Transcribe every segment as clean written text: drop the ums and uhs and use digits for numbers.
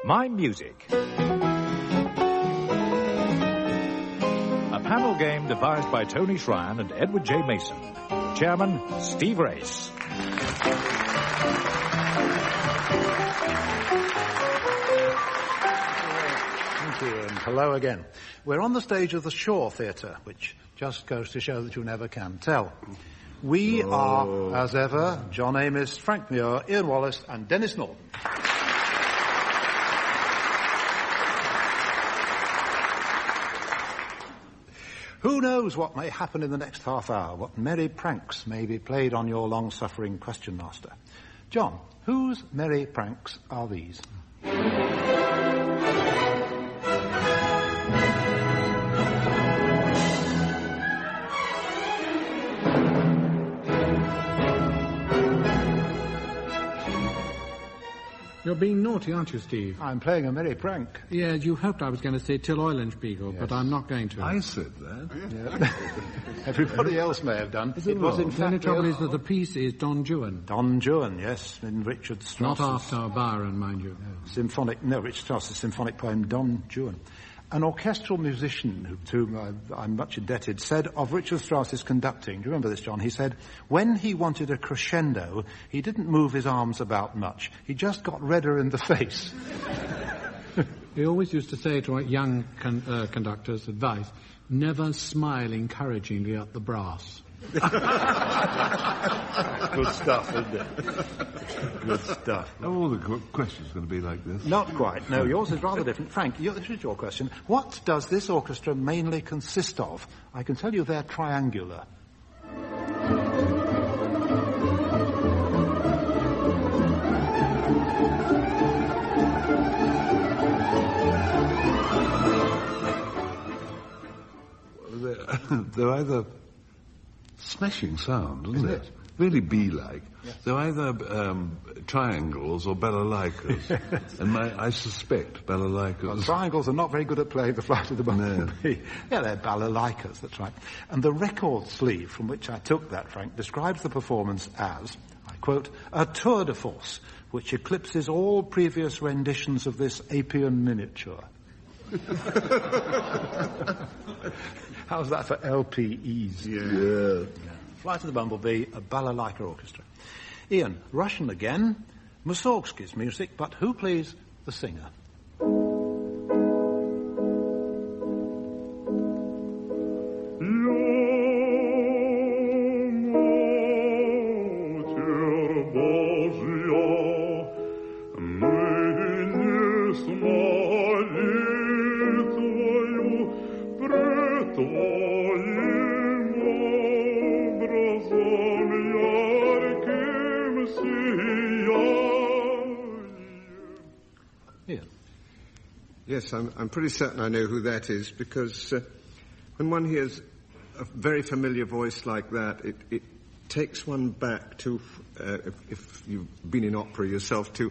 My Music. A panel game devised by Tony Schrein and Edward J. Mason. Chairman, Steve Race. Thank you, and hello again. We're on the stage of the Shaw Theatre, which just goes to show that you never can tell. We are, as ever, John Amis, Frank Muir, Ian Wallace, and Denis Norden. Who knows what may happen in the next half hour, what merry pranks may be played on your long-suffering question master. John, whose merry pranks are these? You're being naughty, aren't you, Steve? I'm playing a merry prank. Yeah, you hoped I was going to say Till Eulenspiegel, yes. But I'm not going to. I said that. Yeah. Everybody else may have done. It was, in fact... The only trouble is that the piece is Don Juan. Don Juan, yes, in Richard Strauss's... Not after Byron, mind you. Richard Strauss's symphonic poem, Don Juan. An orchestral musician, to whom I'm much indebted, said of Richard Strauss's conducting, do you remember this, John? He said, when he wanted a crescendo, he didn't move his arms about much. He just got redder in the face. He always used to say to young conductors, advice, never smile encouragingly at the brass. Good stuff, isn't it? Good stuff. Are all the questions going to be like this? Not quite. No, yours is rather different. Frank, this is your question. What does this orchestra mainly consist of? I can tell you they're triangular. They're either... Smashing sound, isn't it? Really bee-like. Yes. They're either triangles or balalaikas. And I suspect balalaikas... Well, triangles are not very good at playing the Flight of the Bumblebee. No. Yeah, they're balalaikas, that's right. And the record sleeve from which I took that, Frank, describes the performance as, I quote, a tour de force which eclipses all previous renditions of this Apian miniature. How's that for LPEs? Yeah. Flight of the Bumblebee, a balalaika orchestra. Ian, Russian again, Mussorgsky's music, but who plays the singer? Yes, I'm pretty certain I know who that is, because when one hears a very familiar voice like that, it takes one back to, if you've been in opera yourself, to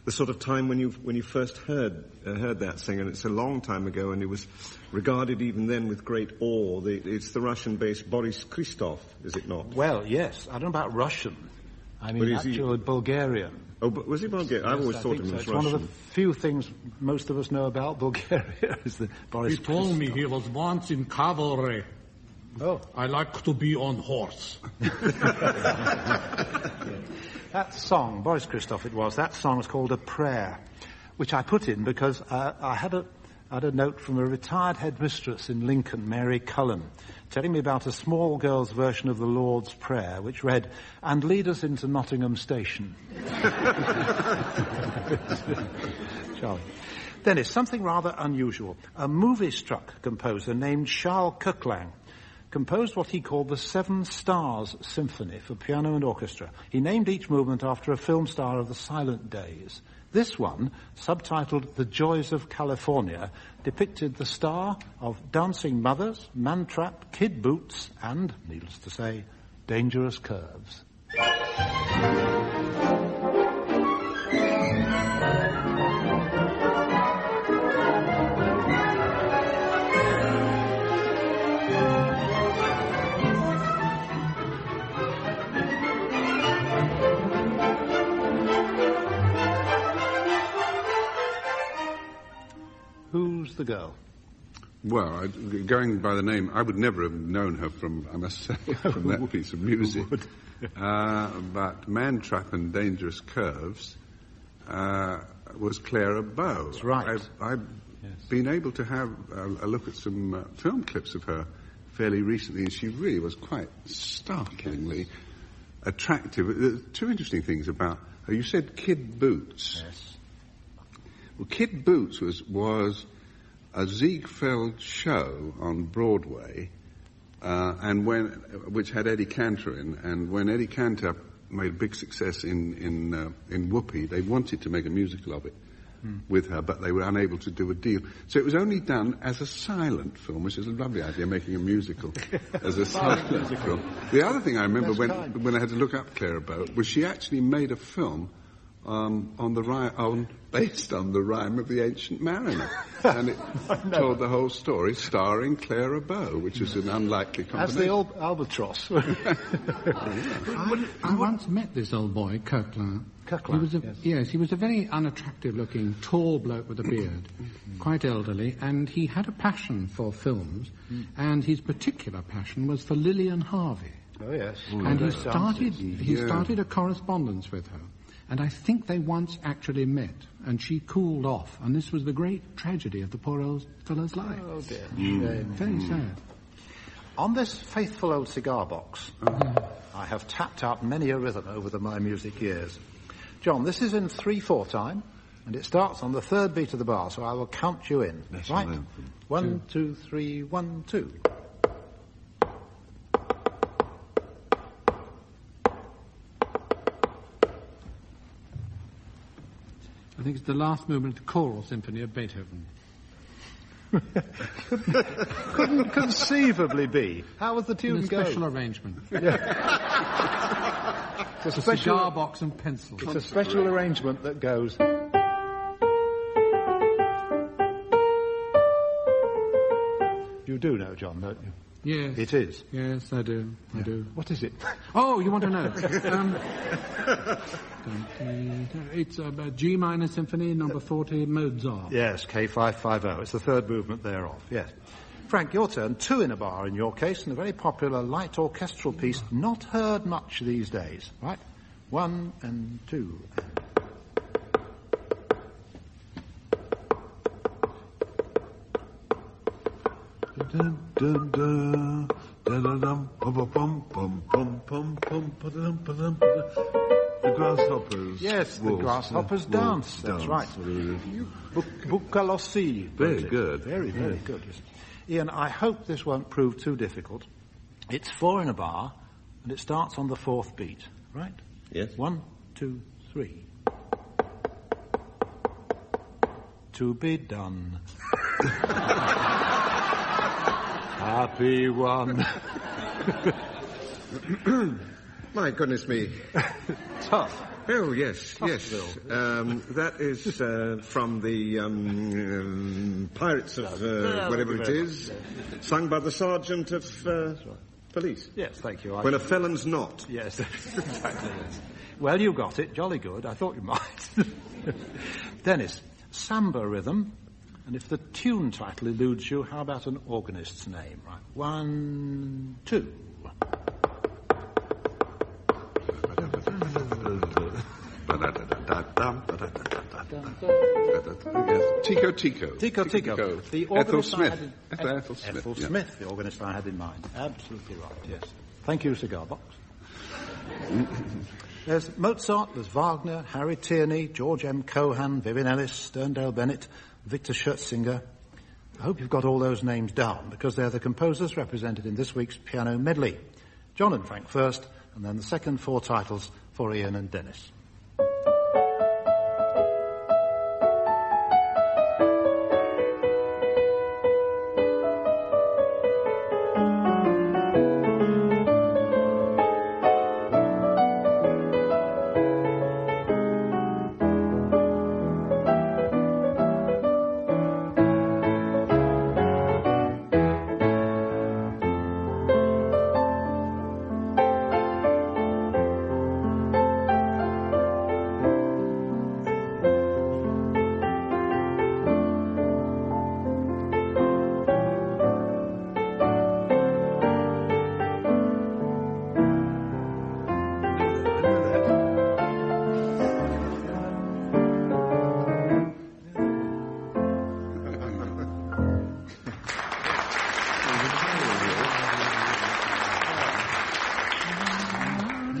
the sort of time when you first heard that singer. And it's a long time ago, and it was regarded even then with great awe. It's the Russian-based Boris Christoph, is it not? Well, yes. I don't know about Russian. I mean, actually Bulgarian. Oh, but was he Bulgarian? I've always thought him as Russian. One of the few things most of us know about Bulgaria is the Boris He told me he was once in cavalry. Oh. I like to be on horse. That song, Boris Christoph it was, that song was called A Prayer, which I put in because I had a note from a retired headmistress in Lincoln, Mary Cullen, telling me about a small girl's version of the Lord's Prayer, which read, and lead us into Nottingham Station. Charlie. Dennis, something rather unusual. A movie-struck composer named Charles Coquelin composed what he called the Seven Stars Symphony for piano and orchestra. He named each movement after a film star of the silent days. This one, subtitled The Joys of California, depicted the star of dancing mothers, man-trap, kid boots, and, needless to say, dangerous curves. the girl? Well, going by the name, I would never have known her from, I must say, from that piece of music. But Man Trap and Dangerous Curves was Clara Bow. That's right. I've been able to have a look at some film clips of her fairly recently, and she really was quite startlingly attractive. Two interesting things about her. You said Kid Boots. Yes. Well, Kid Boots was a Ziegfeld show on Broadway, which had Eddie Cantor in, and when Eddie Cantor made a big success in Whoopi, they wanted to make a musical of it with her, but they were unable to do a deal. So it was only done as a silent film, which is a lovely idea, making a musical as a silent film. The other thing I remember when I had to look up Clara Bow was she actually made a film based on the rhyme of the Ancient Mariner, and it told the whole story, starring Clara Bow, which is an unlikely combination. As the old albatross. I once met this old boy, Kirkland. He was a very unattractive-looking, tall bloke with a beard, quite elderly, and he had a passion for films, and his particular passion was for Lillian Harvey. Oh yes. And he started a correspondence with her. And I think they once actually met, and she cooled off. And this was the great tragedy of the poor old fellow's life. Oh, dear. Very sad. On this faithful old cigar box, I have tapped out many a rhythm over my music years. John, this is in 3/4 time, and it starts on the third beat of the bar, so I will count you in. Right? 1, 2, 3, 1, 2. I think it's the last movement of the choral symphony of Beethoven. Couldn't conceivably be. How was the tune a go? Special arrangement. It's a cigar box and pencil. It's a special arrangement that goes. You do know, John, don't you? Yes. It is. Yes, I do. I do. What is it? Oh, you want to know? It's a G minor symphony, number 40, Mozart. Yes, K550. It's the third movement thereof. Yes. Frank, your turn. 2 in a bar in your case, and a very popular light orchestral piece not heard much these days. Right? 1 and 2 and... The grasshoppers. Yes, the grasshoppers dance. That's right. Bukalossi. Very good. Very, very good. Yes. Ian, I hope this won't prove too difficult. It's 4 in a bar, and it starts on the 4th beat. Right? Yes. 1, 2, 3. To be done. Happy one. My goodness me. Tough. Oh, yes, yes. Bill. That is from the Pirates of whatever it is, sung by the Sergeant of Police. Yes, thank you. When a felon's not. Yes, exactly. Yes. Well, you got it. Jolly good. I thought you might. Dennis, samba rhythm. And if the tune title eludes you, how about an organist's name? Right. 1, 2. Tico. Tico. The Ethel organist Smith. Ethel Smith, the organist I had in mind. Absolutely right, yes. Thank you, Cigar Box. There's Mozart, there's Wagner, Harry Tierney, George M. Cohan, Vivian Ellis, Sterndale Bennett, Victor Schertzinger. I hope you've got all those names down, because they're the composers represented in this week's piano medley. John and Frank first, and then the second 4 titles for Ian and Dennis.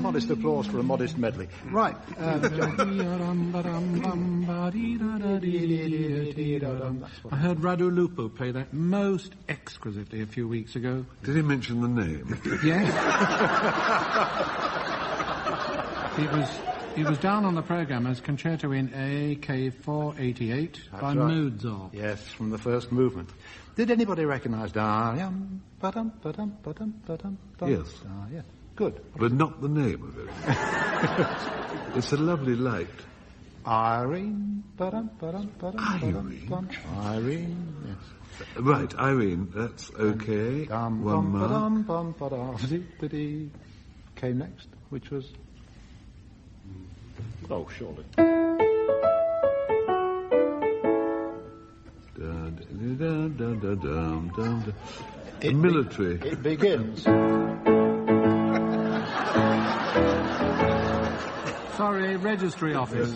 modest applause for a modest medley. Right. I heard Radu Lupo play that most exquisitely a few weeks ago. Did he mention the name? Yes. He was down on the programme as concerto in AK-488 by Mozart. Yes, from the first movement. Did anybody recognise Yes. Yeah. Good. But not the name of it. It's a lovely light. Irene. Irene? Irene, yes. Right, Irene, that's okay. One mark. Came next, which was... Oh, surely. Military. It begins. Sorry, registry office.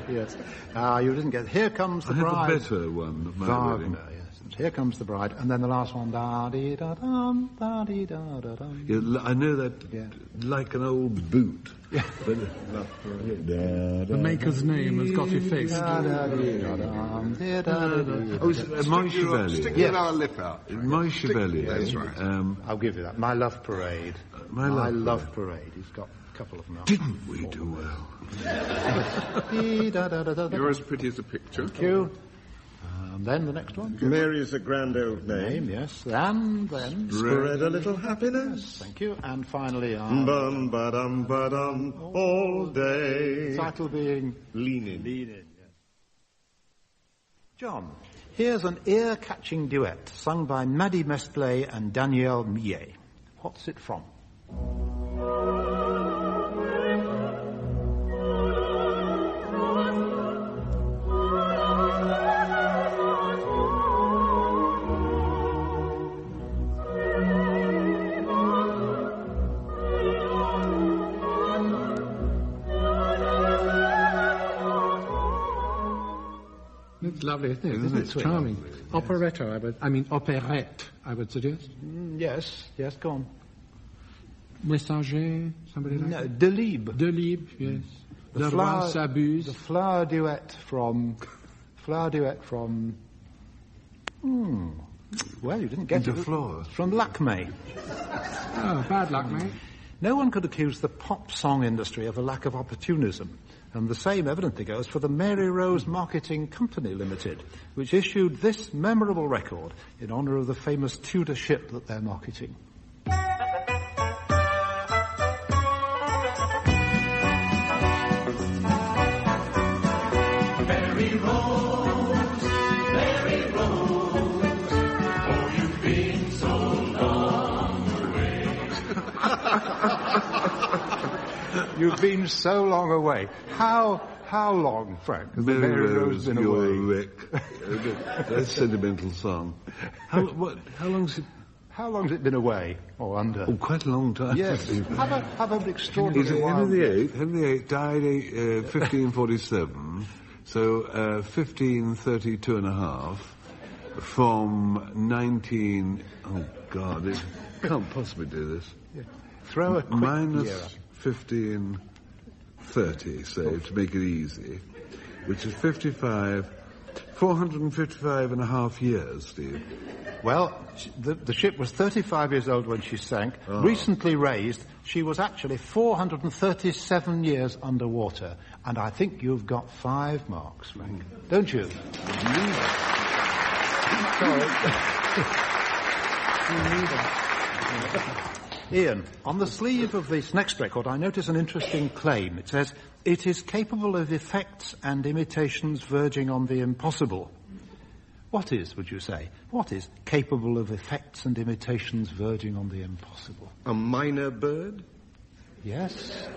Yes. You didn't get... Here Comes the Bride. I had the better one of my wedding. Wagner, yes. Here Comes the Bride. And then the last one, da-dee-da-dum, da-dee-da-da-dum. Yeah, I know that like an old boot. Yeah. The maker's name has got effaced. My Chevalier. Stick your lower lip out. My Chevalier. That's right. I'll give you that. My Love Parade. My Love Parade. He's got a couple of them. Didn't we do well? You're as pretty as a picture. Thank you. And then the next one. Mary is a grand old name. Yes. And then... Spread a little happiness. Thank you. And finally... Bum, ba-dum, ba-dum, all day. Title being... Leaning. Yes. John, here's an ear-catching duet sung by Maddie Mestley and Danielle Millet. What's it from? It's lovely, isn't it? It's charming. Operetta, operette, I would suggest. Yes, go on. Messager, somebody like No, that? Delibes. Delibes, yes. The Roi s'abuse. The flower duet from... Well, you didn't get it. Flora. From Lakme. Oh, bad luck, mate. No one could accuse the pop song industry of a lack of opportunism. And the same evidently goes for the Mary Rose Marketing Company Limited, which issued this memorable record in honour of the famous Tudor ship that they're marketing. Mary Rose, oh, you've been so long away. You've been so long away. How long, Frank, has Mary Rose been you're away? a wreck. That's a sentimental song. How long's it? How long's it been away or under? Oh, quite a long time. Yes. Have an extraordinary while. Henry VIII died 1547, so 1532 and a half from 19... Oh, God, it can't possibly do this. Yeah. Throw a quick Minus 1530, say, to make it easy, which is 455 and a half years, Steve. Well, the ship was 35 years old when she sank. Oh. Recently raised, she was actually 437 years underwater. And I think you've got 5 marks, Frank. Don't you? Ian, on the sleeve of this next record, I notice an interesting claim. It says, it is capable of effects and imitations verging on the impossible. What is, would you say? What is capable of effects and imitations verging on the impossible? A minor bird? Yes.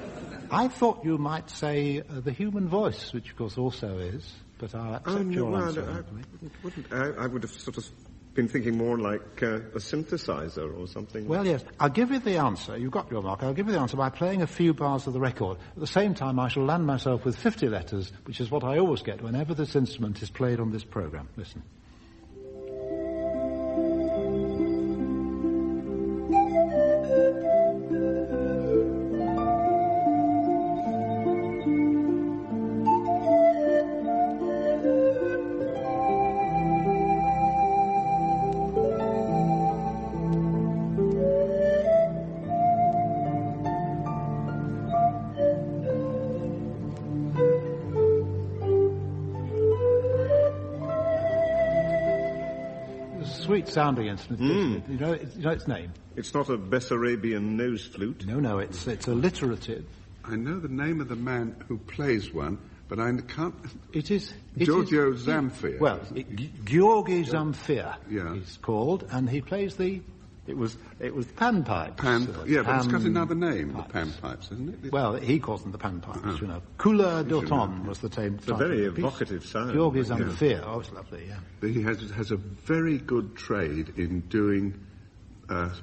I thought you might say the human voice, which of course also is, but I'll accept your answer. I would have sort of been thinking more like a synthesizer or something. Well, yes. I'll give you the answer. You've got your mark. I'll give you the answer by playing a few bars of the record. At the same time, I shall land myself with 50 letters, which is what I always get whenever this instrument is played on this programme. Listen. great sounding instrument. You know its name? It's not a Bessarabian nose flute. No, it's alliterative. I know the name of the man who plays one, but I can't... It is... Giorgio Zamfir. Well, Georgi Zamfir Yeah. he's called, and he plays the... It was panpipes. But it's got another name, the panpipes, isn't it? Well, he calls them the panpipes, you know. Couleur d'automne was the name. It's a very evocative sound. Georgi Zamfir, oh, it's lovely, yeah. He has a very good trade in doing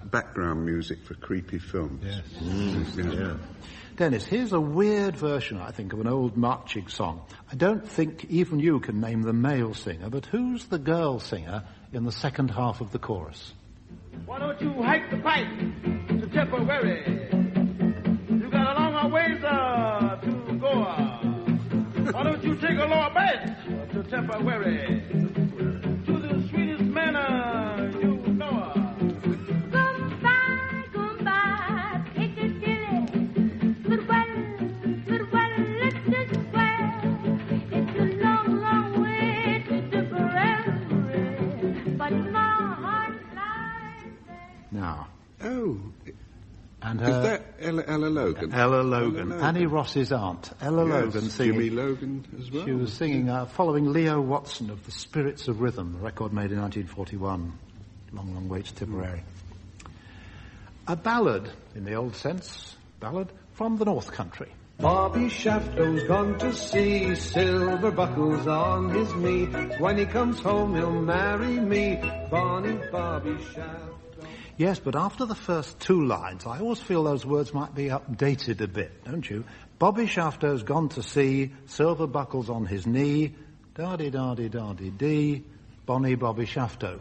background music for creepy films. Yes. Yeah. Dennis, here's a weird version, I think, of an old marching song. I don't think even you can name the male singer, but who's the girl singer in the second half of the chorus? Why don't you hike the pipe to Tipperary? You got a long ways to go. Why don't you take a lower berth to Tipperary? To the sweetest man you know. Goodbye, Piccadilly. Goodbye, let's just swear. It's a long, long way to Tipperary, but my heart lies there. Now. Oh. And is that Ella Logan? Ella Logan. Annie Ross's aunt. Ella Logan singing. Jimmy Logan as well. She was singing, following Leo Watson of The Spirits of Rhythm, a record made in 1941. Long, long way to Tipperary. A ballad, in the old sense, ballad from the North Country. Bobby Shaftoe's gone to sea, silver buckles on his knee. When he comes home, he'll marry me, Bonnie Bobby Shaftoe. Yes, but after the first two lines, I always feel those words might be updated a bit, don't you? Bobby Shaftoe's gone to sea, silver buckles on his knee, da-di-da-di-da-di-dee, Bonnie Bobby Shaftoe.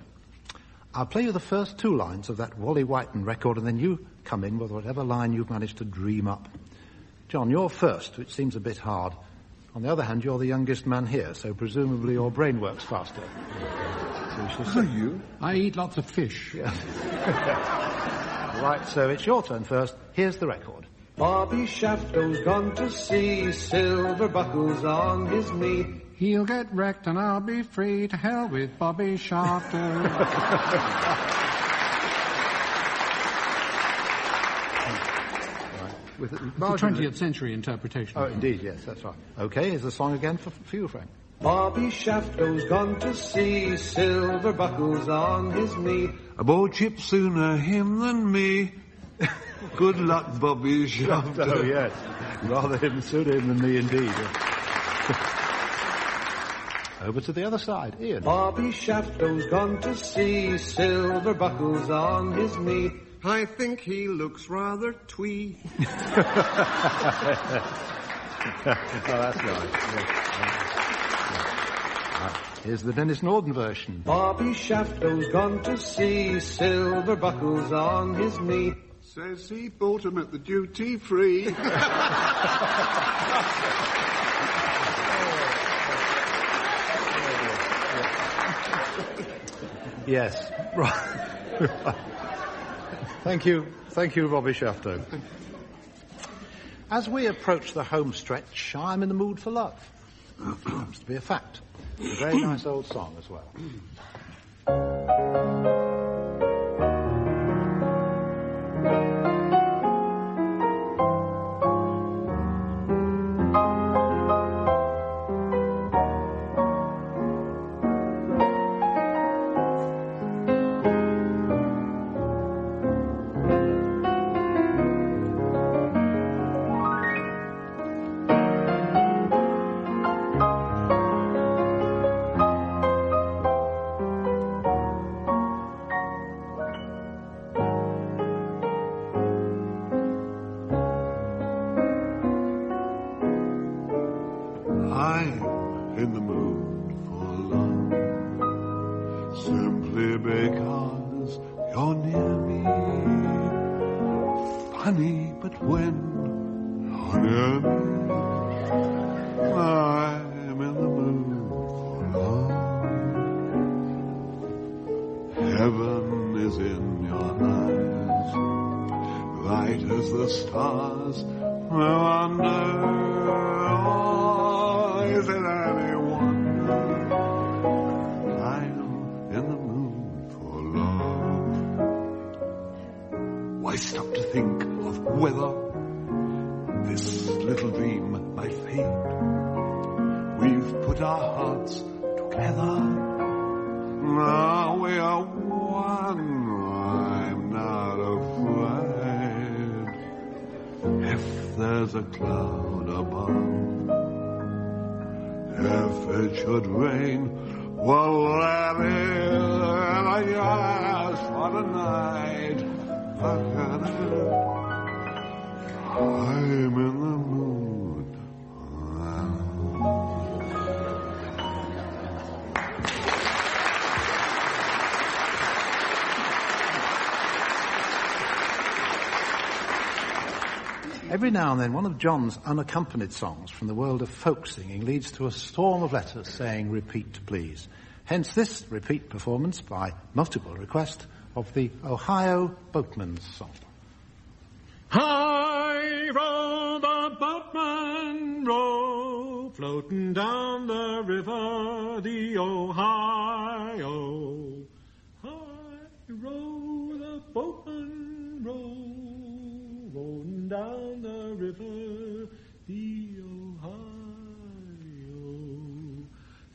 I'll play you the first two lines of that Wally Whiten record, and then you come in with whatever line you've managed to dream up. John, you're first, which seems a bit hard. On the other hand, you're the youngest man here, so presumably your brain works faster. So you? I eat lots of fish. Yeah. Right, so it's your turn first. Here's the record. Bobby Shaftoe's gone to sea, silver buckles on his knee. He'll get wrecked and I'll be free. To hell with Bobby Shaftoe. With the 20th century interpretation. Oh, indeed, yes, that's right. Okay, here's the song again for you, Frank. Bobby Shaftoe's gone to sea, silver buckles on his knee. Aboard ship sooner him than me. Good luck, Bobby Shaftoe. Oh, yes. Rather sooner him than me, indeed. Over to the other side, Ian. Bobby Shaftoe's gone to sea, silver buckles on his knee. I think he looks rather twee. Oh, that's nice. Right. Here's the Denis Norden version. Bobby Shaftoe's gone to sea, silver buckles on his knee. Says he bought him at the duty free. Yes. Right. Thank you, Bobby Shaftoe. As we approach the home stretch, I'm in the mood for love. Happens to be a fact. A very nice old song as well. stop to think of whether this little dream might fade. We've put our hearts together. Now we are one. I'm not afraid. If there's a cloud above, if it should rain, well, let it. Yes, for the night. I'm in the mood. Every now and then, one of John's unaccompanied songs from the world of folk singing leads to a storm of letters saying, "Repeat, please." Hence this repeat performance, by multiple request, of the Ohio Boatman's Song. Hi, row the boatman, row, floating down the river, the Ohio. Hi, row the boatman, row, rolling down the river, the Ohio.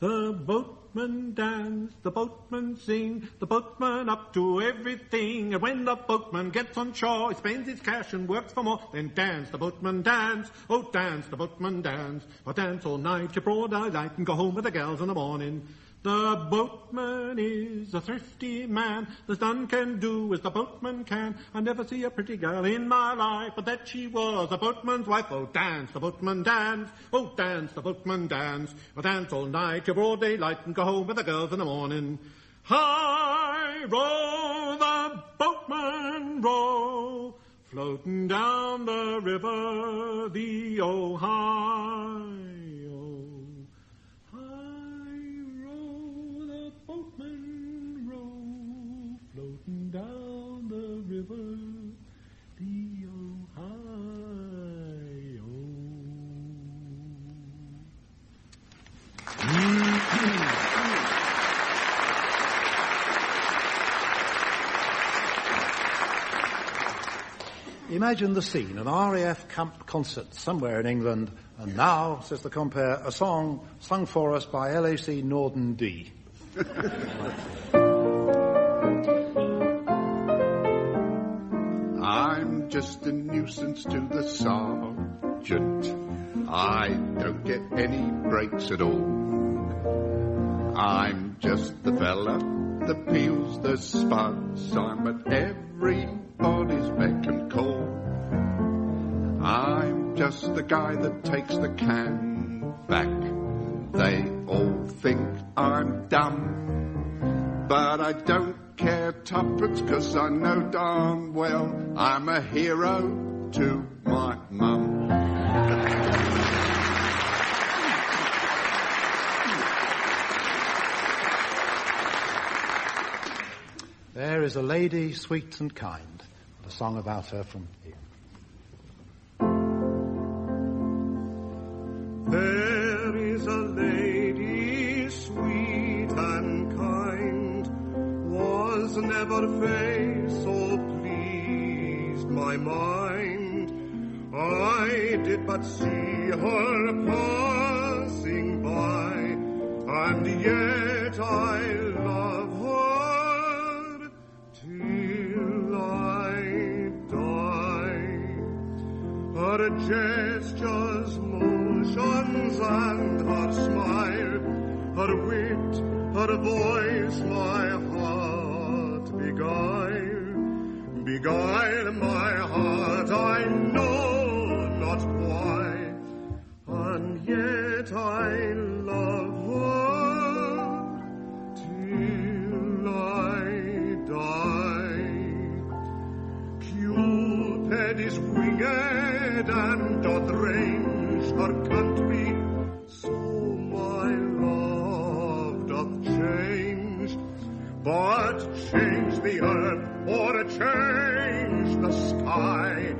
The boatman dance, the boatman sing, the boatman up to everything. And when the boatman gets on shore, he spends his cash and works for more. Then dance, the boatman dance, oh dance, the boatman dance. Or dance all night to broad daylight and go home with the gals in the morning. The boatman is a thrifty man. There's none can do as the boatman can. I never see a pretty girl in my life, but that she was a boatman's wife. Oh, dance, the boatman dance. Oh, dance, the boatman dance. Or dance all night till broad daylight and go home with the girls in the morning. Hi, row the boatman, row, floating down the river, the Ohio. Down the river, the Ohio. Imagine the scene, an RAF camp concert somewhere in England, and now, says the compere, a song sung for us by LAC Norden D. I'm just a nuisance to the sergeant. I don't get any breaks at all. I'm just the fella that peels the spuds. I'm at everybody's beck and call. I'm just the guy that takes the can back. They all think I'm dumb, but I don't care tuppence, 'cause I know darn well I'm a hero to my mum. There is a lady sweet and kind, a song about her from Ian. There is a lady sweet and kind, was never face or pleased my mind. I did but see her passing by, and yet I love her till I die. Her gestures, motions, and her smile, her wit, her voice, my heart beguile my heart, I know not why, and yet I love her till I die. Cupid is winged and doth range her country, so my love doth change. But change the earth or change the sky,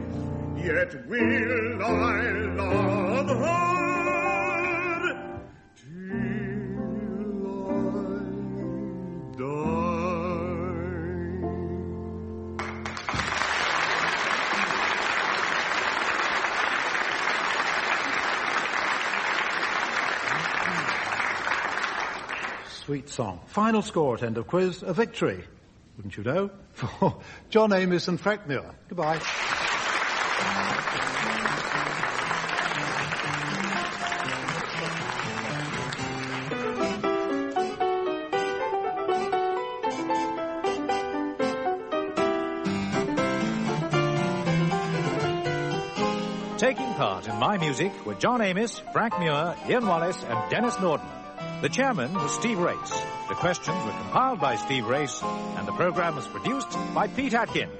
yet will I love her till I die. Sweet song. Final score at end of quiz, a victory, wouldn't you know, for John Amos and Frank Muir. Goodbye. Taking part in My Music were John Amos, Frank Muir, Ian Wallace and Denis Norden. The chairman was Steve Race. The questions were compiled by Steve Race, and the program was produced by Pete Atkin.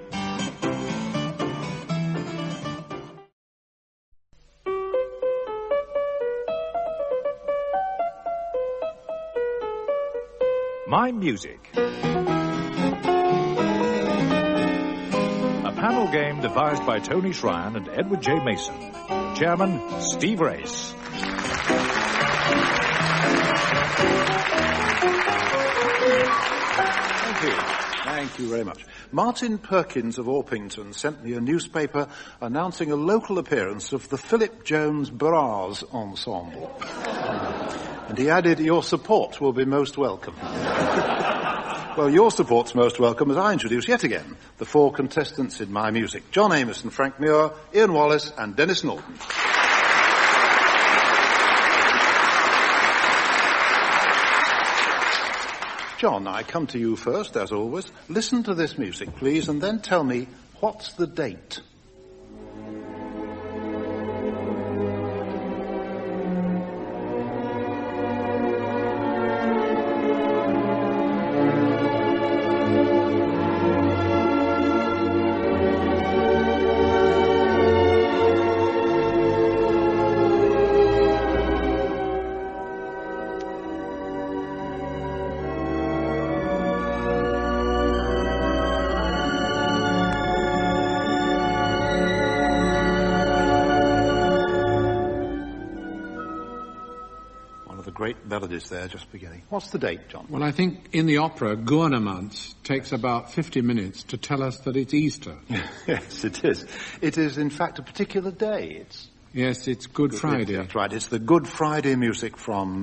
My Music. A panel game devised by Tony Schrein and Edward J. Mason. Chairman, Steve Race. Thank you. Thank you very much. Martin Perkins of Orpington sent me a newspaper announcing a local appearance of the Philip Jones Brass Ensemble. And he added, your support will be most welcome. Well, your support's most welcome as I introduce yet again the four contestants in My Music. John Amos and Frank Muir, Ian Wallace and Denis Norden. John, I come to you first, as always. Listen to this music, please, and then tell me, what's the date? Melodies there just beginning. What's the date, John? Well, I think in the opera, Gouvernement takes about 50 minutes to tell us that it's Easter. Yes, it is. It is, in fact, a particular day. Yes, it's Good Friday. That's right. It's the Good Friday music from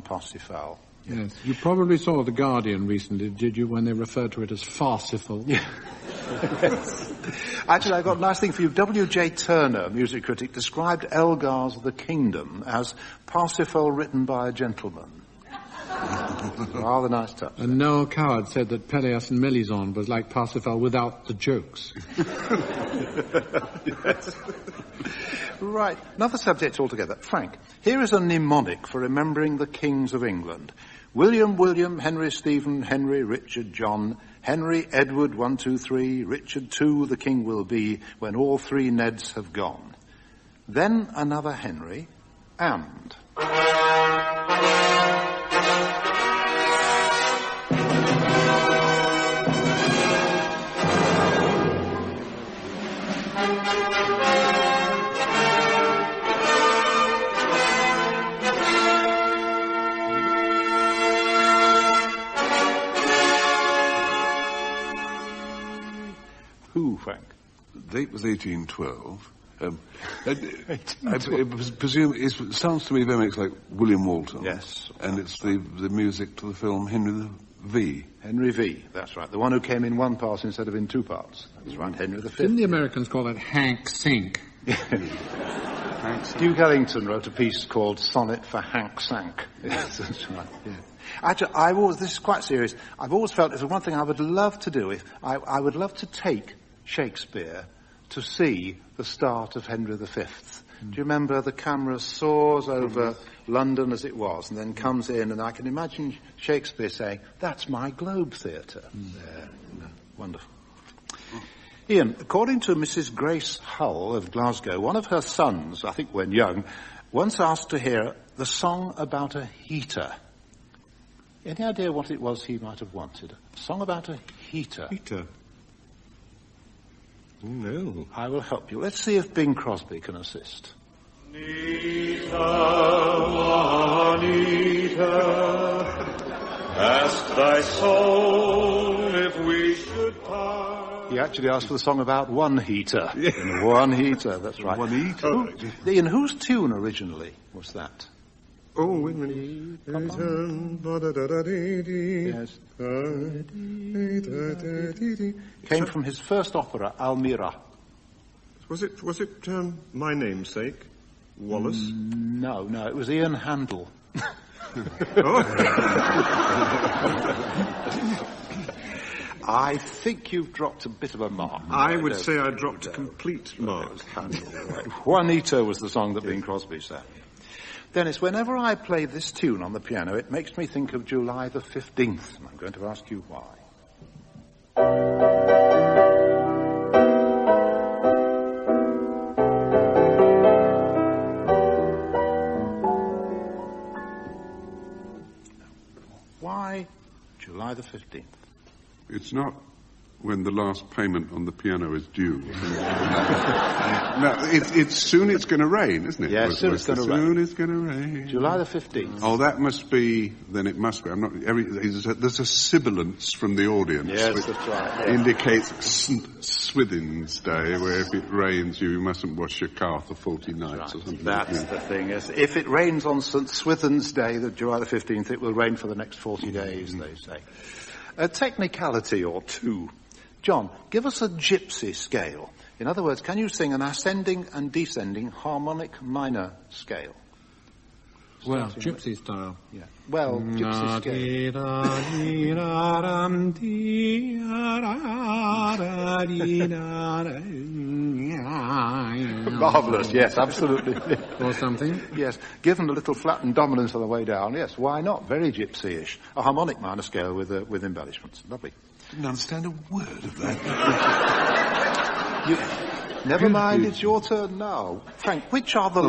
Parsifal. Yes. You probably saw The Guardian recently, did you, when they referred to it as farcical? Yeah. Yes. Actually, I've got a nice thing for you. W.J. Turner, music critic, described Elgar's The Kingdom as Parsifal written by a gentleman. Rather nice touch. And Noel Coward said that Pelléas and Melisande was like Parsifal without the jokes. Yes. Right. Another subject altogether. Frank, here is a mnemonic for remembering the kings of England. William, Henry, Stephen, Henry, Richard, John, Henry, Edward, 1, 2, 3, Richard 2, the king will be when all three Neds have gone. Then another Henry, and... Who, Frank? The date was 1812. It sounds to me very much like William Walton. Yes. And it's the music to the film Henry V. Henry V, that's right. The one who came in one part instead of in two parts. That's right, Henry V. Didn't the Americans call it Hank Sink? Duke Ellington wrote a piece called Sonnet for Hank Sank. Yes, that's right. Yeah. Actually, this is quite serious. I've always felt it's one thing I would love to do. I would love to take Shakespeare to see the start of Henry V. Do you remember the camera soars over London as it was and then comes in, and I can imagine Shakespeare saying, that's my Globe Theatre. Wonderful. Ian, according to Mrs. Grace Hull of Glasgow, one of her sons, I think when young, once asked to hear the song about a heater. Any idea what it was he might have wanted? A song about a heater. Heater? No. I will help you. Let's see if Bing Crosby can assist. Anita, ask thy soul if we should part. He actually asked for the song about one heater. Yeah. One heater, that's right. One heater. Ian, whose tune originally was that? Oh, wait a minute. Yes. Came from his first opera, Almira. Was it my namesake, Wallace? No, it was Ian Handel. I think you've dropped a bit of a mark. I would say I dropped a complete mark. Juanito was the song that Bing Crosby sang. Dennis, whenever I play this tune on the piano, it makes me think of July the 15th, and I'm going to ask you why. Why July the 15th? It's not when the last payment on the piano is due. No, it's soon it's going to rain, isn't it? Yes, soon it's going to rain. Soon it's going to rain. July the 15th. Oh, that must be, then it must be. I'm not, there's a sibilance from the audience. Yes, which that's right. Yes. Indicates Swithin's Day, where if it rains you mustn't wash your car for 40 nights or something. That's the thing. Yes. If it rains on St. Swithin's Day, the July the 15th, it will rain for the next 40 days, they say. A technicality or two. John, give us a gypsy scale. In other words, can you sing an ascending and descending harmonic minor scale? Well, gypsy style. Yeah. Well, gypsy scale. Marvellous, yes, absolutely. Or something. Yes, given a little flattened dominance on the way down, yes, why not? Very gypsy-ish. A harmonic minor scale with embellishments. Lovely. Didn't understand a word of that. Never mind, it's your turn now. Frank, which are the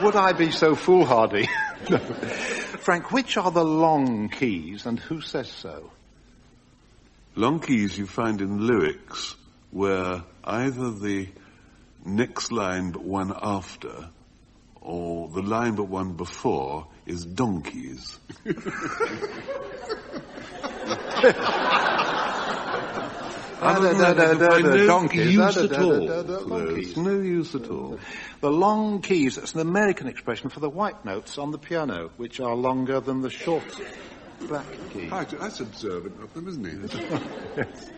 Would I be so foolhardy? No. Frank, which are the long keys and who says so? Long keys you find in lyrics where either the next line but one after or the line but one before is donkeys. Donkeys. No use at all. The long keys, that's an American expression for the white notes on the piano, which are longer than the short black keys. That's observant of them, isn't it? Yes.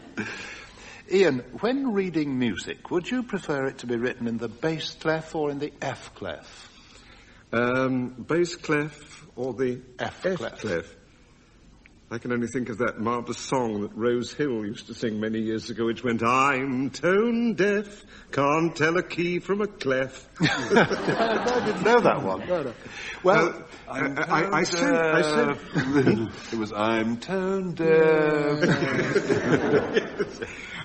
Ian, when reading music, would you prefer it to be written in the bass clef or in the F clef? Bass clef or the F clef. I can only think of that marvellous song that Rose Hill used to sing many years ago, which went, I'm tone deaf, can't tell a key from a clef. I didn't know that one. No. Well, I said... It was, I'm tone deaf.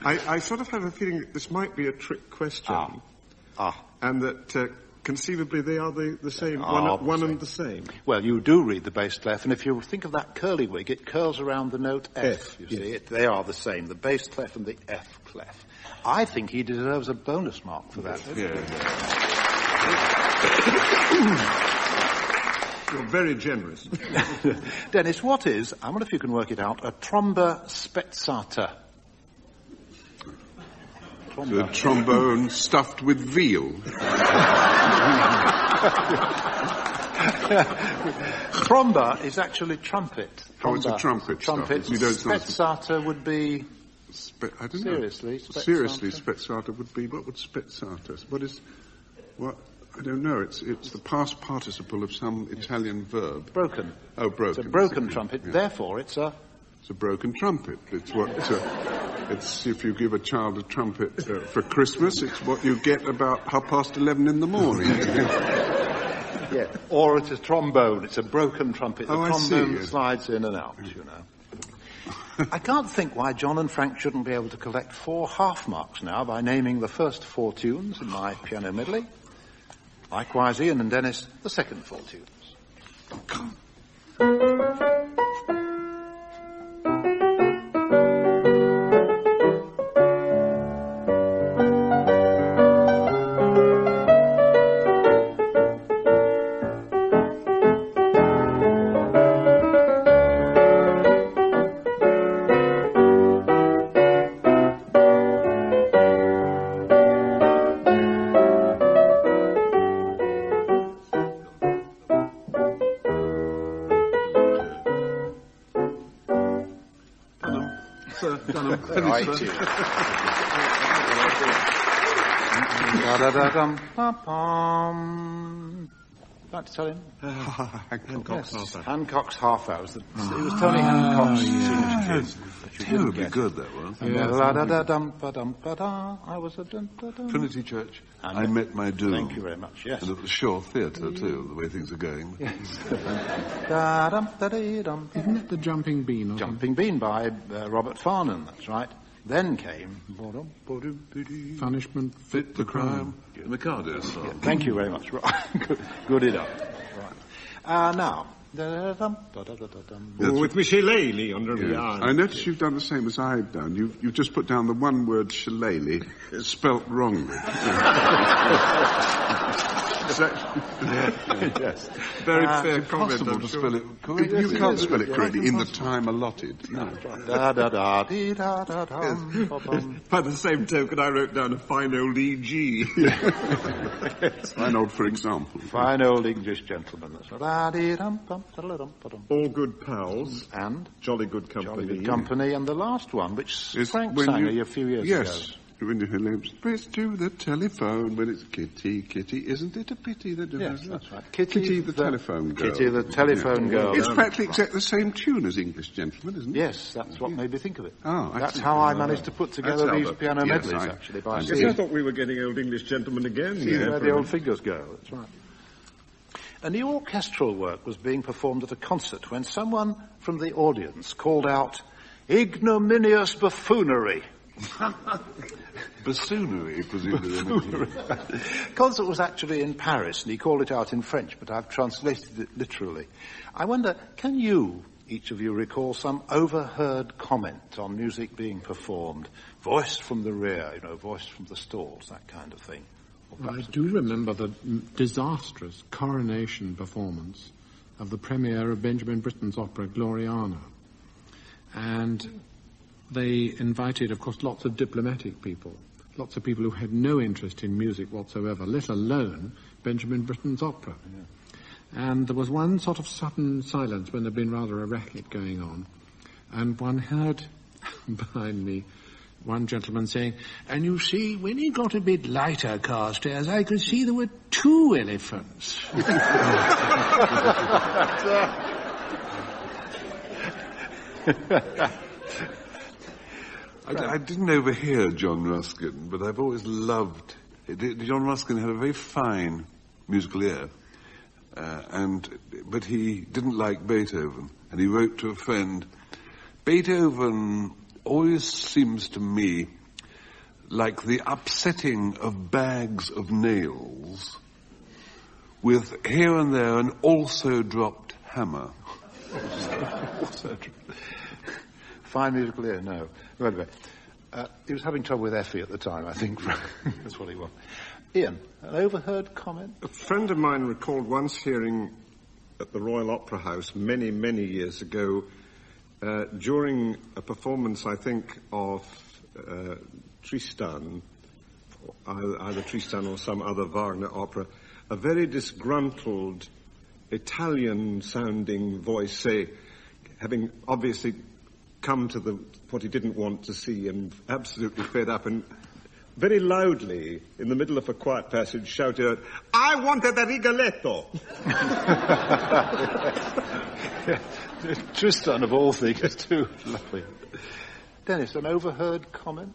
I sort of have a feeling that this might be a trick question. And that... conceivably, they are the same, one and the same. Well, you do read the bass clef, and if you think of that curly wig, it curls around the note F. You see, they are the same, the bass clef and the F clef. I think he deserves a bonus mark for that. You're very generous. Dennis, what is, I wonder if you can work it out, a tromba spezzata? The trombone stuffed with veal. Tromba is actually trumpet. Oh, it's a trumpet. Spezzata would be... I don't Seriously, know. Seriously, spezzata would be... What would spezzata... What... I don't know. It's the past participle of some Italian verb. Broken. Oh, broken. It's a broken trumpet. Yeah. Therefore, it's a... It's a broken trumpet. It's what... It's if you give a child a trumpet for Christmas, it's what you get about 11:30 in the morning. Yeah. Or it's a trombone. It's a broken trumpet. The trombone slides in and out, you know. I can't think why John and Frank shouldn't be able to collect 4 half marks now by naming the first 4 tunes in my piano medley. Likewise, Ian and Dennis, the second 4 tunes. Come. Like to tell him? Hancock's half hours. It was Tony Hancock's Yes. Terribly good, that was. I was a Trinity Church. I met my doom. Thank you very much, yes. And at the Shore Theatre, too, the way things are going. Yes. Isn't it the Jumping Bean? Jumping Bean by Robert Farnan, that's right. Then came... Punishment Fit the Crime. The Mikado song. Yeah, thank you very much. Good enough. Right. Now... with me shillelagh under the arm. I notice you've done the same as I've done. You've just put down the one word shillelagh, spelt wrongly. Yes. Very fair comment. Impossible to spell it correctly. You can't spell it correctly in the time allotted. No. By the same token, I wrote down a fine old E.G. Fine old, for example. Fine old English gentleman. All good pals. And? Jolly good company. Jolly good company. And the last one, which Frank sang a few years ago. Yes. When you press to the telephone when it's Kitty, isn't it a pity that... Yes, that's right. Kitty the telephone girl. Kitty the telephone girl. It's practically exactly the same tune as English Gentleman, isn't it? Yes, that's what made me think of it. Oh, that's how I managed to put together these piano medleys, actually. I thought we were getting Old English Gentleman again. See where the old fingers go, that's right. A new orchestral work was being performed at a concert when someone from the audience called out, "Ignominious buffoonery." Bassoonery, presumably. Concert was actually in Paris, and he called it out in French, but I've translated it literally. I wonder, can you, each of you, recall some overheard comment on music being performed? Voiced from the rear, voiced from the stalls, that kind of thing. Well, I do remember the disastrous coronation performance of the premiere of Benjamin Britten's opera Gloriana. And they invited, of course, lots of diplomatic people, lots of people who had no interest in music whatsoever, let alone Benjamin Britten's opera. Yeah. And there was one sort of sudden silence when there'd been rather a racket going on, and one heard behind me one gentleman saying, "And you see, when he got a bit lighter, Carstairs, I could see there were 2 elephants." I didn't overhear John Ruskin, but I've always loved it. John Ruskin had a very fine musical ear, but he didn't like Beethoven, and he wrote to a friend, "Beethoven always seems to me like the upsetting of bags of nails with here and there an also dropped hammer." Fine musical ear, no. Anyway, he was having trouble with Effie at the time, I think. That's what he was. Ian, an overheard comment? A friend of mine recalled once hearing at the Royal Opera House many, many years ago, during a performance, I think, of Tristan, either Tristan or some other Wagner opera, a very disgruntled Italian-sounding voice, having obviously come to what he didn't want to see and absolutely fed up, and very loudly, in the middle of a quiet passage, shouted out, "I wanted a rigoletto!" Tristan, of all things, too. Lovely. Dennis, an overheard comment?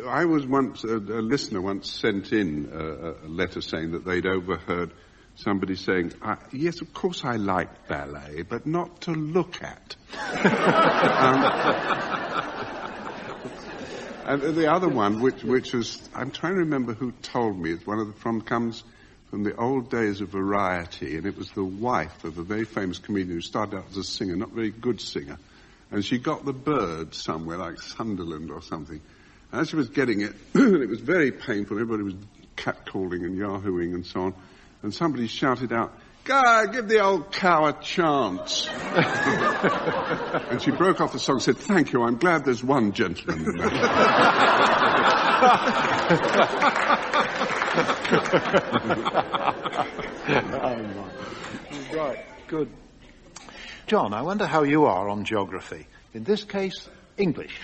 I was once, a listener once sent in a letter saying that they'd overheard somebody saying, "Yes, of course I like ballet, but not to look at." And the other one, which was, I'm trying to remember who told me, it's comes from the old days of Variety, and it was the wife of a very famous comedian who started out as a singer, not a very good singer, and she got the bird somewhere, like Sunderland or something. And as she was getting it, it was very painful, everybody was catcalling and yahooing and so on, and somebody shouted out, "God, give the old cow a chance." And she broke off the song and said, "Thank you, I'm glad there's one gentleman in there." Right, good. John, I wonder how you are on geography. In this case, English.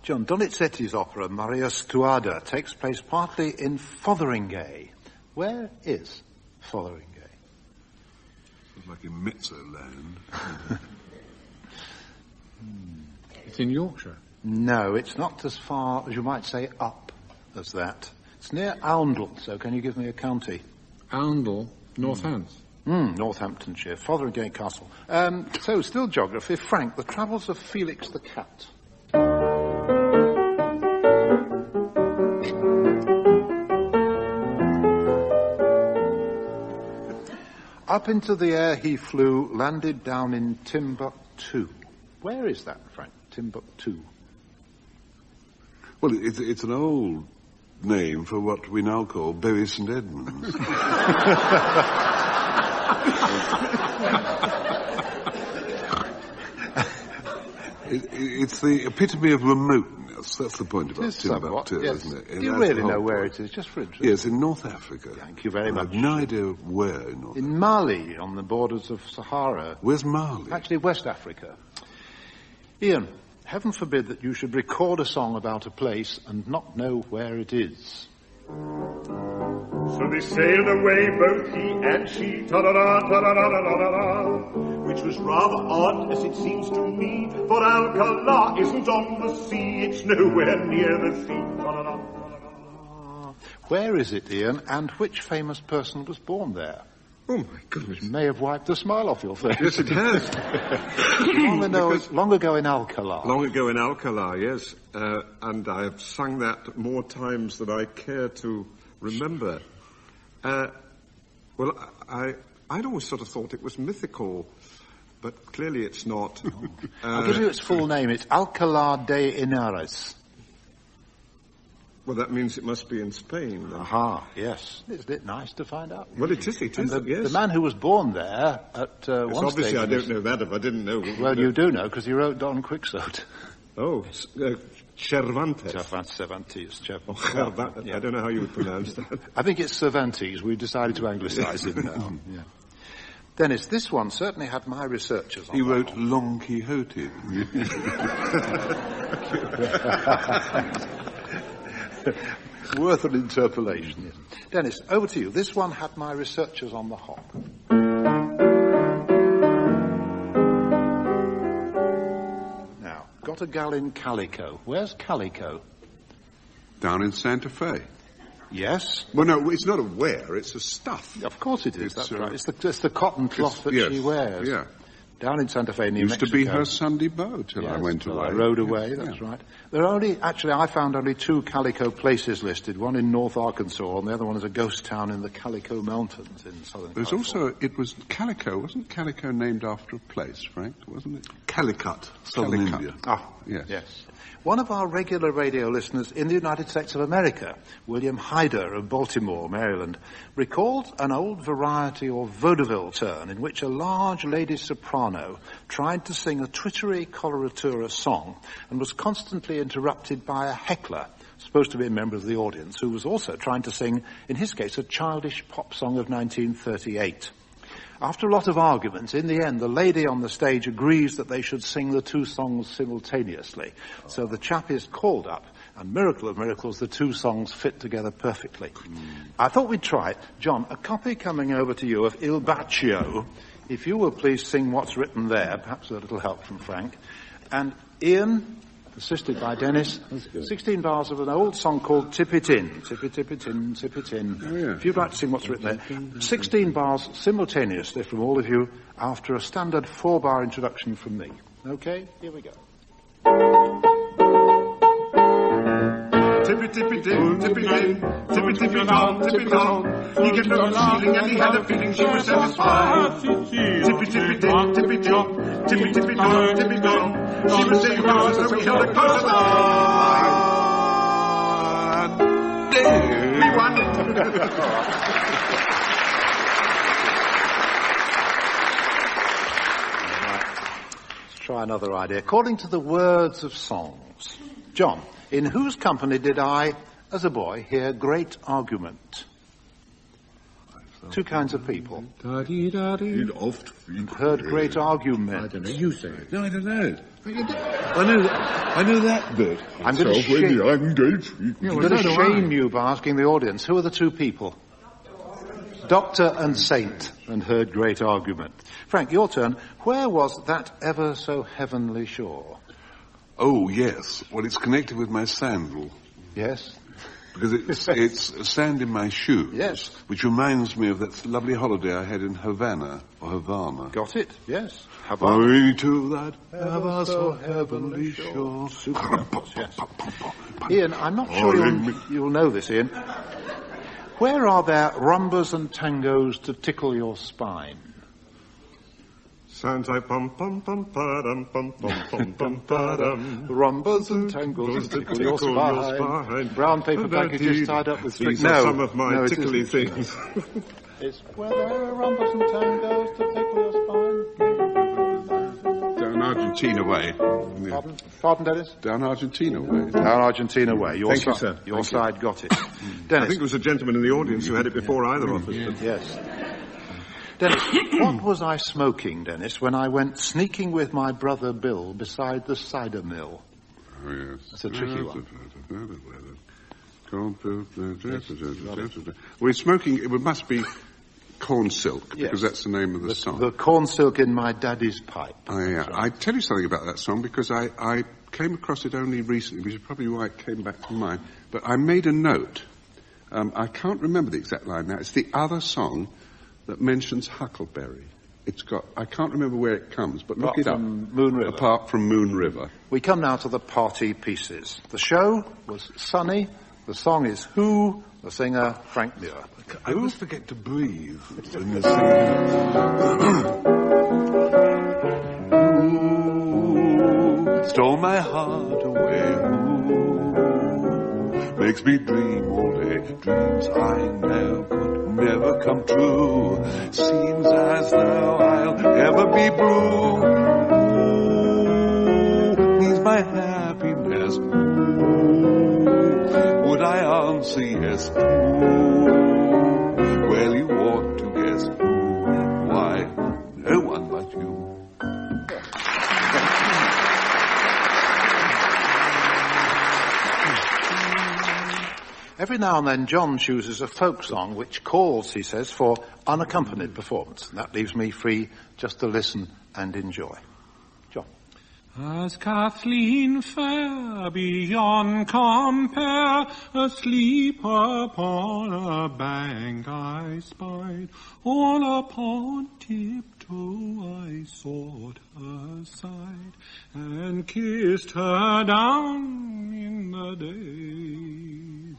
John, Donizetti's opera, Maria Stuarda, takes place partly in Fotheringay. Where is Fotheringay? It's like in Mitzerland. It's in Yorkshire. No, it's not as far as you might say up as that. It's near Oundle, so can you give me a county? Oundle, Northants. Northamptonshire, Fotheringay Castle. So, still geography. Frank, the travels of Felix the Cat. Up into the air he flew, landed down in Timbuktu. Where is that, Frank? Timbuktu. Well, it's an old name for what we now call Bury St Edmunds. It's the epitome of remoteness. That's the point about Timbuktu, yes. isn't it? Do you really know where it is, just for interest? Yes, in North Africa. Thank you very much. I have no idea where in North Africa. In Mali, on the borders of Sahara. Where's Mali? Actually, West Africa. Ian, heaven forbid that you should record a song about a place and not know where it is. So they sailed away, both he and she, ta-da-da, ta-da-da-da-da-da, which was rather odd, as it seems to me, for Alcala isn't on the sea, it's nowhere near the sea, ta-da-da, ta-da-da. Where is it, Ian, and which famous person was born there? Oh, my goodness. Which may have wiped a smile off your face. Yes, it has. long ago in Alcala. Long ago in Alcala, yes. And I have sung that more times than I care to remember. Well, I'd always sort of thought it was mythical, but clearly it's not. I'll give you its full name. It's Alcalá de Henares. Well, that means it must be in Spain. Then. Aha, yes. Isn't it nice to find out? Well, it is, yes. The man who was born there at one stage... Obviously, I don't know that if I didn't know. Well, you do know, because he wrote Don Quixote. Oh, Cervantes. Cervantes. I don't know how you would pronounce that. I think it's Cervantes. We've decided to anglicize him now. Yeah. Dennis, this one certainly had my researchers on. He wrote Don Quixote. Worth an interpolation. Yes. Dennis, over to you. This one had my researchers on the hop. Now, got a gal in Calico. Where's Calico? Down in Santa Fe. Yes. Well, no, it's not a wear, it's a stuff. Of course it is, that's right. It's the cotton cloth that she wears. Yeah. Down in Santa Fe, near Mexico. Used to be her Sunday bow till I went away. I rode away, that's right. There are I found only 2 Calico places listed, one in North Arkansas and the other one is a ghost town in the Calico Mountains in southern California. It was Calico, wasn't Calico named after a place, Frank, wasn't it? Calicut, southern India. Ah, yes. One of our regular radio listeners in the United States of America, William Hyder of Baltimore, Maryland, recalled an old variety or vaudeville turn in which a large lady soprano tried to sing a twittery coloratura song and was constantly interrupted by a heckler, supposed to be a member of the audience, who was also trying to sing, in his case, a childish pop song of 1938. After a lot of arguments, in the end, the lady on the stage agrees that they should sing the 2 songs simultaneously. So the chap is called up, and miracle of miracles, the 2 songs fit together perfectly. I thought we'd try it. John, a copy coming over to you of Il Baccio. If you will please sing what's written there, perhaps with a little help from Frank. And Ian, assisted by Dennis, 16 bars of an old song called Tip It In. Tip it, tip it in, tip it in. Oh, yeah. If you'd like to sing what's written there. 16 bars simultaneously from all of you after a standard 4-bar introduction from me. Okay, here we go. Tip it tippy-tim, tippy-tim, tippy-tippy-tom, tippy-tom. He kept on stealing and he had a feeling she was satisfied. Tippy-tippy-tim, tippy-tom, tippy-tippy-tom, tippy-tom. She was saying no, so we held a close eye. We won. Try another idea. According to the words of songs, John, in whose company did I, as a boy, hear great argument? Two kinds of people. You'd oft heard great argument. I don't know. You say it. No, I don't know. I know that bit. I'm going to shame you by asking the audience, who are the two people? Doctor and Saint, and heard great argument. Frank, your turn. Where was that ever so heavenly shore? Oh, yes. Well, it's connected with my sandal. Yes? Because it's sand in my shoes. Yes. Which reminds me of that lovely holiday I had in Havana. Got it, yes. Going to that ever so heavenly shore. Yes. Ian, I'm not sure you'll know this, Ian. Where are there rumbas and tangos to tickle your spine? Sounds like pum pum pum pa-dum pum pum pum pum pa-dum. Rumbas and tangles to tickle your spine. Brown paper packages tied up with These are some of my tickly things. It's where there are rumbas and tangos to tickle your spine. Down Argentina way. Pardon, Dennis? Down Argentina way. Down Argentina way. Thank you, sir. Your side got it. Dennis. I think there was a gentleman in the audience who had it before either of us. Yes. Dennis, what was I smoking, Dennis, when I went sneaking with my brother Bill beside the cider mill? Oh, yes. That's a tricky one. We're smoking, it must be corn silk, because that's the name of the song. The corn silk in my daddy's pipe. Oh, yeah. Right. I tell you something about that song, because I came across it only recently, which is probably why it came back to mind. But I made a note. I can't remember the exact line now. It's the other song that mentions Huckleberry. I can't remember where it comes, but look it up. Moon River. Apart from Moon River. We come now to the party pieces. The show was sunny. The song is Who? The singer, Frank Muir. I always forget to breathe when you're singing. Stole my heart away. Makes me dream all day. Dreams I know could never come true. Seems as though I'll ever be blue. Needs my happiness. Would I answer yes? Well, you ought to guess. Why, no one but you. Every now and then John chooses a folk song which calls, he says, for unaccompanied performance. And that leaves me free just to listen and enjoy. John. As Kathleen fair beyond compare, asleep upon a bank I spied, all upon tiptoe I sought her side, and kissed her down in the daisies.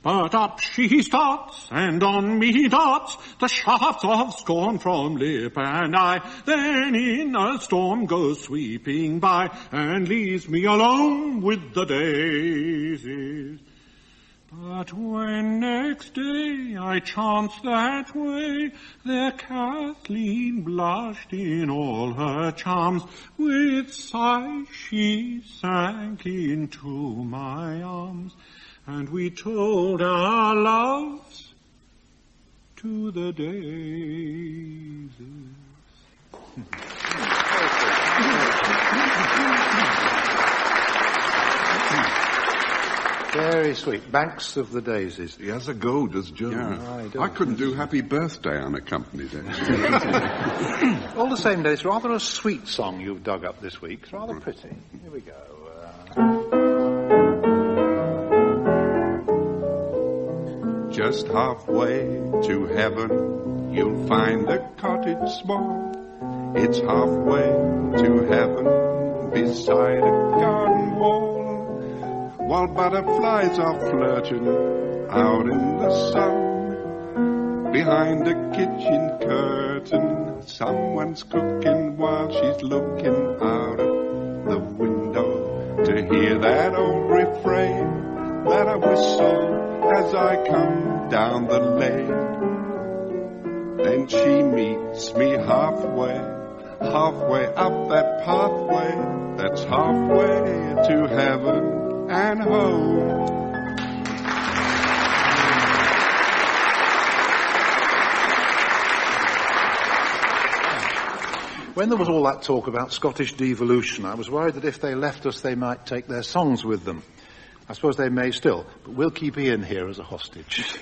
But up she starts, and on me darts the shafts of scorn from lip and eye. Then in a storm goes sweeping by, and leaves me alone with the daisies. But when next day I chanced that way, there Kathleen blushed in all her charms. With sighs she sank into my arms, and we told our loves to the daisies. Very sweet. Banks of the Daisies. He has a go, does John. Yeah. I couldn't do Happy Birthday unaccompanied. All the same, it's rather a sweet song you've dug up this week. It's rather pretty. Here we go. Just halfway to heaven, you'll find a cottage small. It's halfway to heaven, beside a garden wall. while butterflies are flirting out in the sun. Behind a kitchen curtain, someone's cooking while she's looking out of the window to hear that old refrain that I whistle as I come down the lane. Then she meets me halfway up that pathway that's halfway to heaven and home. When there was all that talk about Scottish devolution, I was worried that if they left us, they might take their songs with them. I suppose they may still, but we'll keep Ian here as a hostage.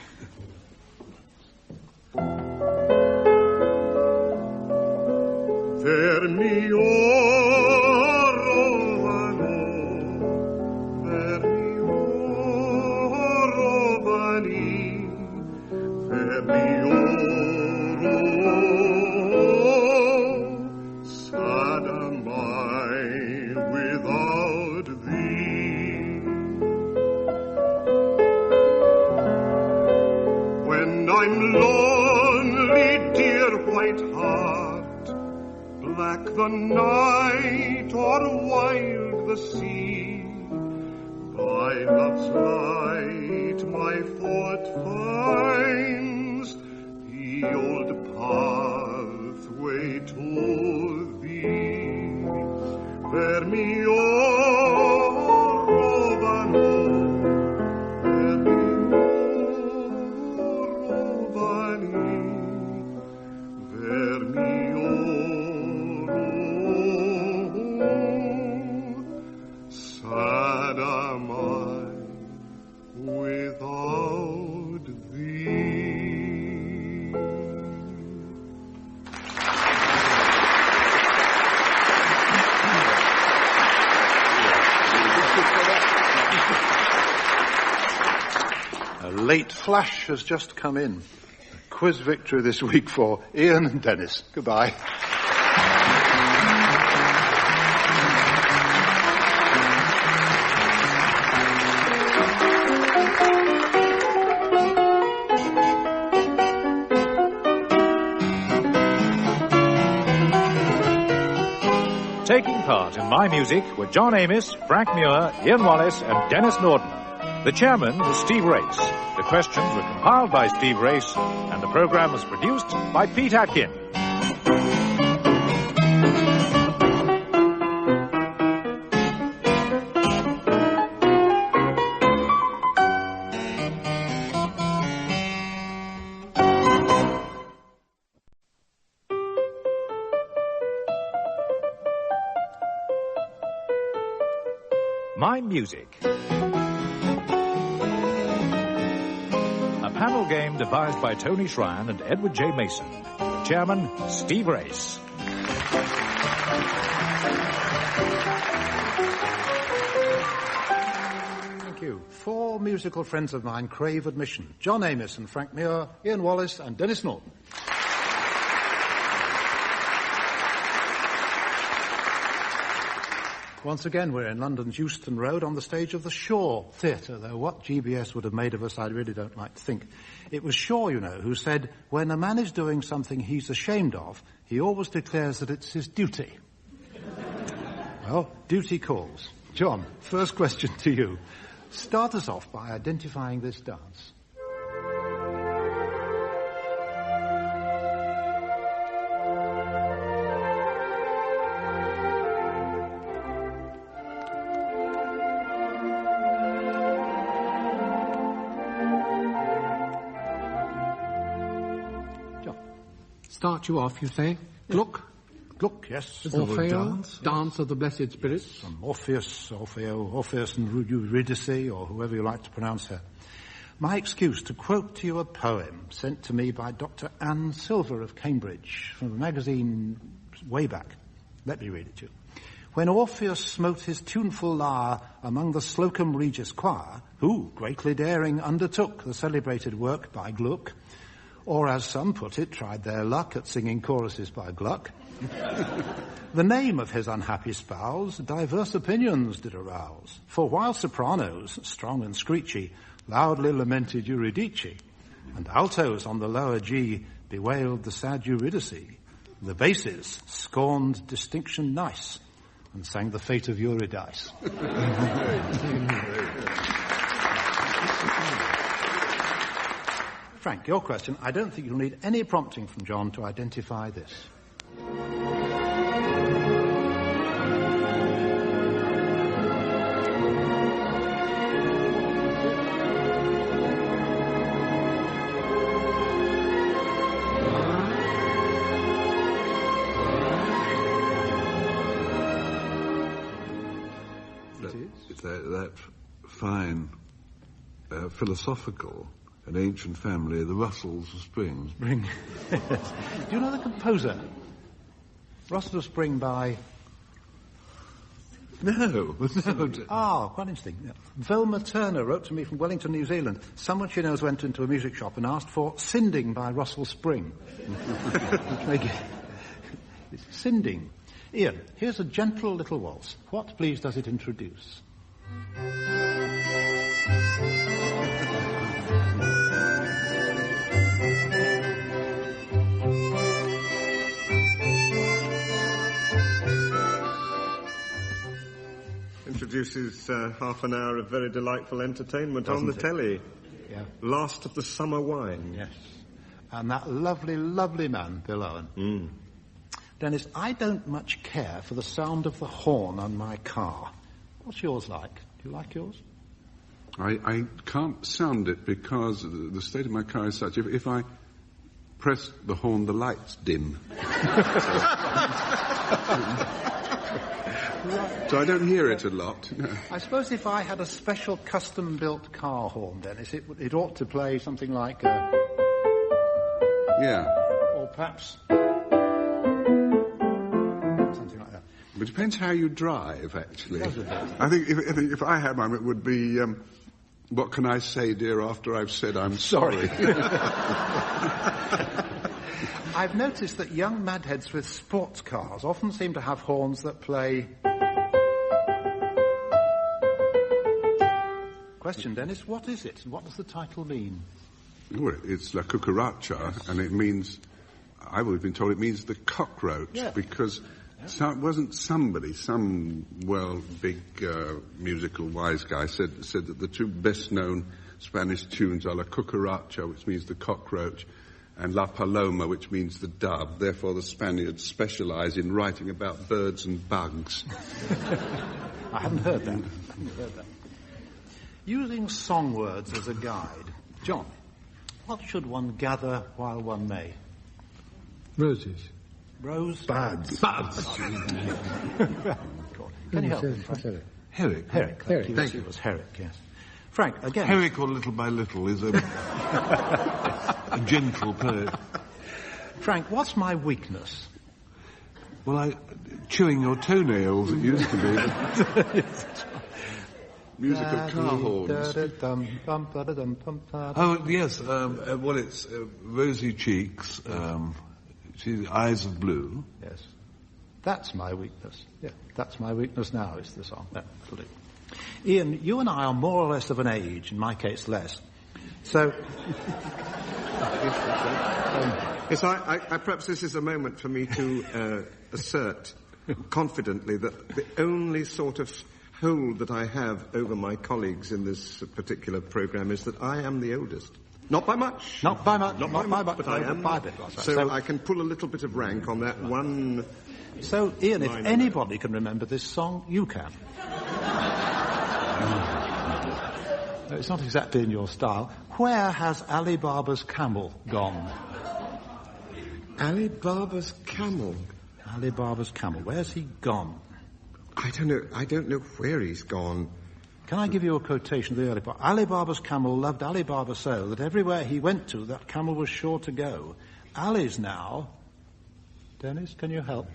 The night or wild the sea, by love's light my thought finds the old pathway to thee. Per mio Rovano, per mio Rovani, per mio sad am I without thee. A late flash has just come in. A quiz victory this week for Ian and Denis. Goodbye. Taking part in My Music were John Amos, Frank Muir, Ian Wallace and Denis Norden. The chairman was Steve Race. The questions were compiled by Steve Race and the program was produced by Pete Atkin. My Music. A panel game devised by Tony Shryan and Edward J. Mason. The chairman, Steve Race. Thank you. 4 musical friends of mine crave admission. John Amos and Frank Muir, Ian Wallace and Denis Norden. Once again, we're in London's Euston Road on the stage of the Shaw Theatre, though what GBS would have made of us, I really don't like to think. It was Shaw, you know, who said, when a man is doing something he's ashamed of, he always declares that it's his duty. Well, duty calls. John, first question to you. Start us off by identifying this dance. Start you off, you say? Gluck? Gluck, yes. Orfeo, dance of the Blessed Spirits. From Orpheus and Eurydice, or whoever you like to pronounce her. My excuse to quote to you a poem sent to me by Dr. Anne Silver of Cambridge from a magazine way back. Let me read it to you. When Orpheus smote his tuneful lyre among the Slocum Regis choir, who, greatly daring, undertook the celebrated work by Gluck, or as some put it, tried their luck at singing choruses by Gluck, The name of his unhappy spouse diverse opinions did arouse. For while sopranos, strong and screechy, loudly lamented Eurydice, and altos on the lower G bewailed the sad Eurydice, the basses scorned distinction nice, and sang the fate of Eurydice. Frank, your question. I don't think you'll need any prompting from John to identify this. That fine, philosophical and ancient family, the Russells of Spring. Do you know the composer? Russell of Spring by... No. Ah, quite interesting. Yeah. Velma Turner wrote to me from Wellington, New Zealand. Someone she knows went into a music shop and asked for Sinding by Russell Spring. Sinding. Ian, here's a gentle little waltz. What, please, does it introduce? Introduces half an hour of very delightful entertainment on the telly. Yeah. Last of the Summer Wine. Yes. And that lovely, lovely man, Bill Owen. Mm. Dennis, I don't much care for the sound of the horn on my car. What's yours like? Do you like yours? I can't sound it because the state of my car is such. If I press the horn, the lights dim. So I don't hear it a lot. No. I suppose if I had a special custom-built car horn, Dennis, it ought to play something like... Yeah. Or perhaps... something like that. But it depends how you drive, actually. I think if I had one, it would be, what can I say, dear, after I've said I'm sorry? I've noticed that young madheads with sports cars often seem to have horns that play... Question, Dennis, what is it, and what does the title mean? Well, it's La Cucaracha, yes. And it means, I've always been told it means the cockroach, yeah. Because so it wasn't somebody, some, big musical wise guy said that the two best-known Spanish tunes are La Cucaracha, which means the cockroach, and La Paloma, which means the dove. Therefore, the Spaniards specialise in writing about birds and bugs. I haven't heard that. Using song words as a guide. John, what should one gather while one may? Roses. Rose? Buds. Can you help me? Herrick. Herrick. Thank you. It was Herrick, yes. Frank, again. Herrick, or Little by Little, is a gentle poet. Frank, what's my weakness? Well, chewing your toenails, it used to be. Musical car horns. Oh, yes. It's rosy cheeks, eyes of blue. Yes. That's my weakness. Yeah, that's my weakness now, is the song. That'll do. Ian, you and I are more or less of an age, in my case less. So... Yes, I perhaps this is a moment for me to assert confidently that the only sort of hold that I have over my colleagues in this particular programme is that I am the oldest. Not by much. Not by much, but I am. By a bit. So I can pull a little bit of rank on that one. So, Ian, if anybody can remember this song, you can. No, it's not exactly in your style. Where has Ali Baba's camel gone? Ali Baba's camel? Ali Baba's camel. Where's he gone? I don't know where he's gone. Can I give you a quotation of the early part? Ali Baba's camel loved Ali Baba so that everywhere he went to, that camel was sure to go. Ali's now... Dennis, can you help?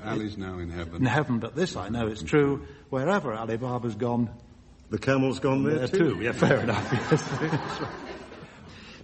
Ali's now in heaven. In heaven, but this I know it's true. Wherever Ali Baba's gone... The camel's gone there too? Yeah, fair enough. Yes.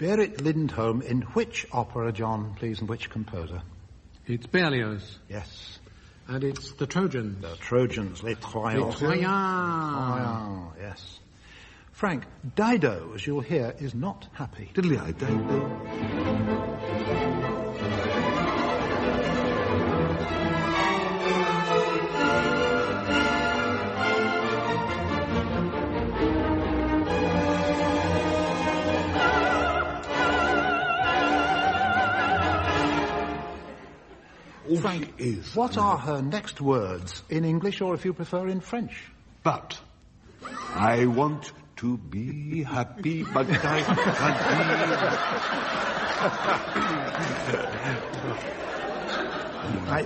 Berit Lindholm, in which opera, John, please, and which composer? It's Berlioz. Yes. And it's the Trojans. The Trojans, Les Troyens. Les Troyens. Yes. Frank, Dido, as you'll hear, is not happy. Diddly-eye, Dido. Frank, what are her next words, in English or, if you prefer, in French? But I want to be happy, but I can't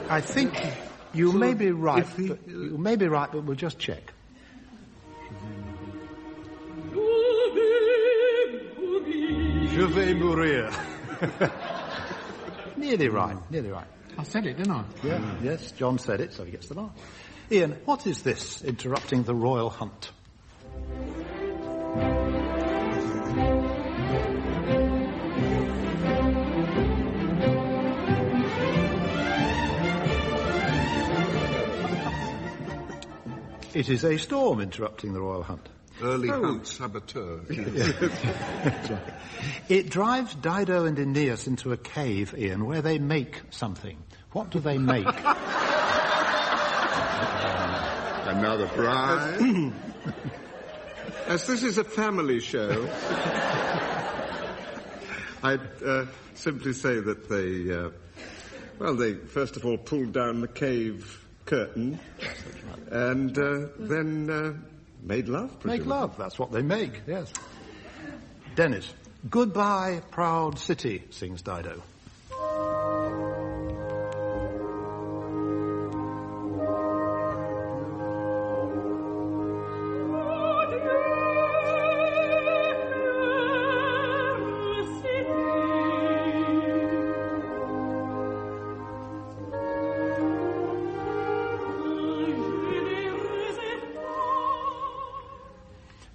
be. I think you may be right. You may be right, but we'll just check. Je vais mourir. Nearly right. Nearly right. I said it, didn't I? Yeah. Yes, John said it, so he gets the mark. Ian, what is this interrupting the royal hunt? It is a storm interrupting the royal hunt. Early hunt saboteur. It drives Dido and Aeneas into a cave, Ian, where they make something. What do they make? Another prize. As this is a family show, I'd simply say that they first of all pulled down the cave curtain and then made love. Make love, that's what they make, yes. Dennis, goodbye, proud city, sings Dido.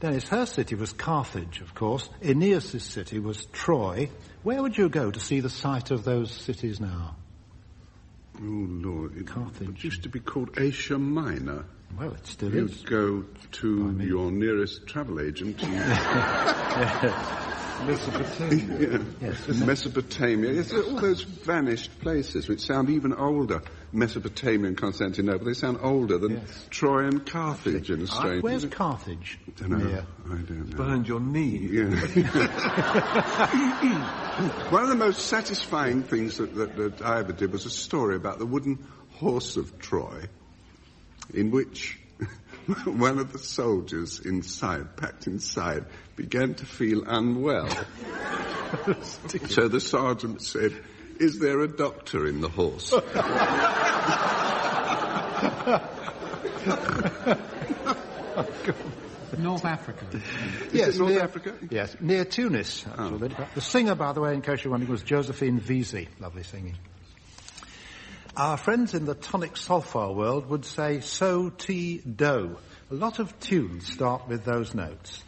Dennis, her city was Carthage, of course. Aeneas' city was Troy. Where would you go to see the site of those cities now? Oh, Lord. Carthage. It used to be called Asia Minor. Well, it still You'd is. go to your nearest travel agent. Mesopotamia. Yes. Mesopotamia. Yes, all those vanished places which sound even older. Mesopotamia and Constantinople, they sound older than Troy and Carthage in Australia. Where's Carthage? I don't know. I don't know. Behind your knee. Yeah. One of the most satisfying things that I ever did was a story about the wooden horse of Troy, in which one of the soldiers packed inside, began to feel unwell. So the sergeant said, "Is there a doctor in the horse?" North Africa. Yes, North Africa? Yes, near Tunis, actually. The singer, by the way, in case you're wondering, was Josephine Vesey. Lovely singing. Our friends in the tonic solfa world would say so, ti, do. A lot of tunes start with those notes.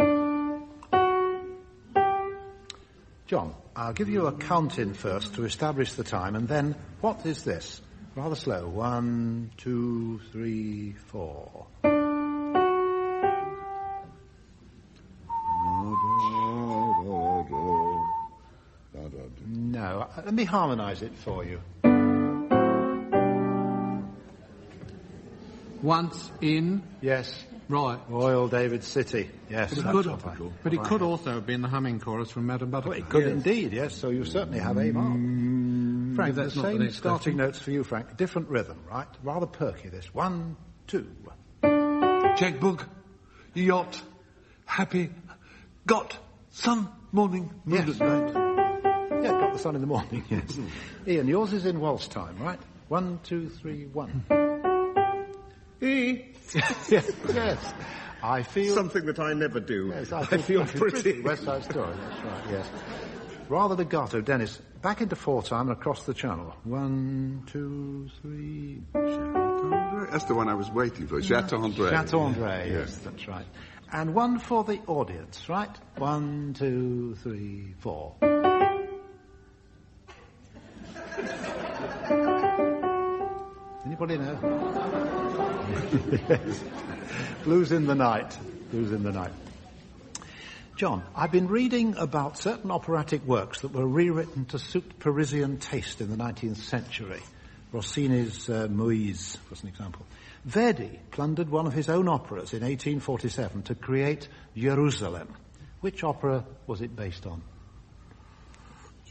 John, I'll give you a count-in first to establish the time, and then, what is this? Rather slow. 1, 2, 3, 4. No, let me harmonise it for you. Once in... Yes. Right. Royal David City. Yes. But it could also have been the humming chorus from Madame Buttercup. Well, it could indeed, yes, so you certainly have a mark. Frank, that's the not the same next starting question. notes for you, Frank. Different rhythm, right? Rather perky, this. 1, 2. Checkbook, yacht, happy, got, sun, morning, moon at night. Yeah, got the sun in the morning, yes. Ian, yours is in waltz time, right? 1, 2, 3, 1. Yes. I feel... Something that I never do. Yes, I feel pretty. West Side Story, that's right, yes. Rather legato. Dennis, back into 4 time and across the channel. 1, 2, 3... That's the one I was waiting for. Chateau André. Chateau André, yes, that's right. And one for the audience, right? 1, 2, 3, 4. Anybody know? Yes. Blues in the Night. Blues in the Night. John, I've been reading about certain operatic works that were rewritten to suit Parisian taste in the 19th century. Rossini's Moïse was an example. Verdi plundered one of his own operas in 1847 to create Jerusalem. Which opera was it based on?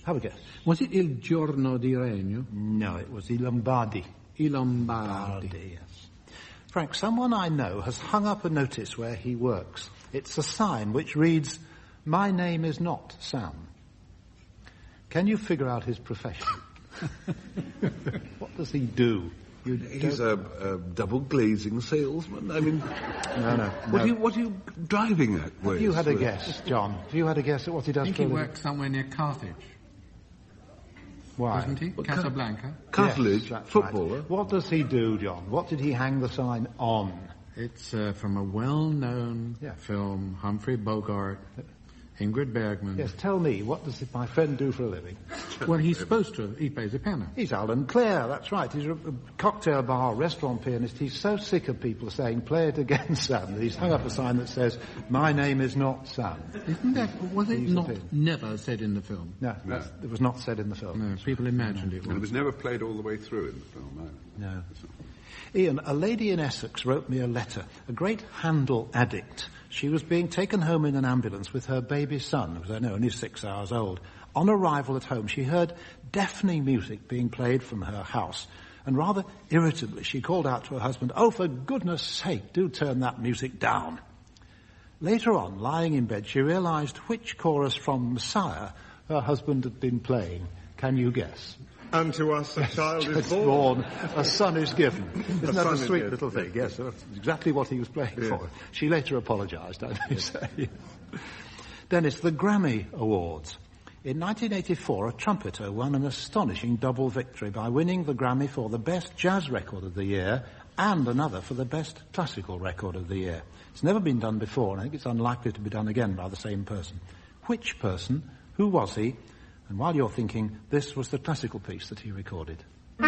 Have a guess. Was it Il Giorno di Regno? No, it was I Lombardi. I Lombardi. Yes. Frank, someone I know has hung up a notice where he works. It's a sign which reads, "My name is not Sam." Can you figure out his profession? What does he do? He's a double glazing salesman. I mean, no. What are you driving at? Have you had a guess, John? Have you had a guess at what he does? I think he works somewhere near Carthage. Why? Isn't he? Casablanca. Cartilage, yes, footballer. Right. What does he do, John? What did he hang the sign on? It's from a well-known film, Humphrey Bogart, Ingrid Bergman. Yes, tell me, what does my friend do for a living? Well, he's supposed to. He plays a piano. He's Alan Clare, that's right. He's a cocktail bar, restaurant pianist. He's so sick of people saying, "Play it again, Sam," that he's hung up a sign that says, "My name is not Sam." Isn't that, was it never said in the film? No, it was not said in the film. No, people imagined it was. And it was never played all the way through in the film, either. No. Ian, a lady in Essex wrote me a letter, a great Handel addict. She was being taken home in an ambulance with her baby son, who was only 6 hours old. On arrival at home, she heard deafening music being played from her house, and rather irritably she called out to her husband, "Oh, for goodness sake, do turn that music down." Later on, lying in bed, she realized which chorus from Messiah her husband had been playing. Can you guess? Unto us a child is born. A son is given. Isn't that a sweet little thing? Yes, that's exactly what he was playing for. She later apologised, I may say. Dennis, the Grammy Awards. In 1984, a trumpeter won an astonishing double victory by winning the Grammy for the Best Jazz Record of the Year and another for the Best Classical Record of the Year. It's never been done before, and I think it's unlikely to be done again by the same person. Which person? Who was he? And while you're thinking, this was the classical piece that he recorded. You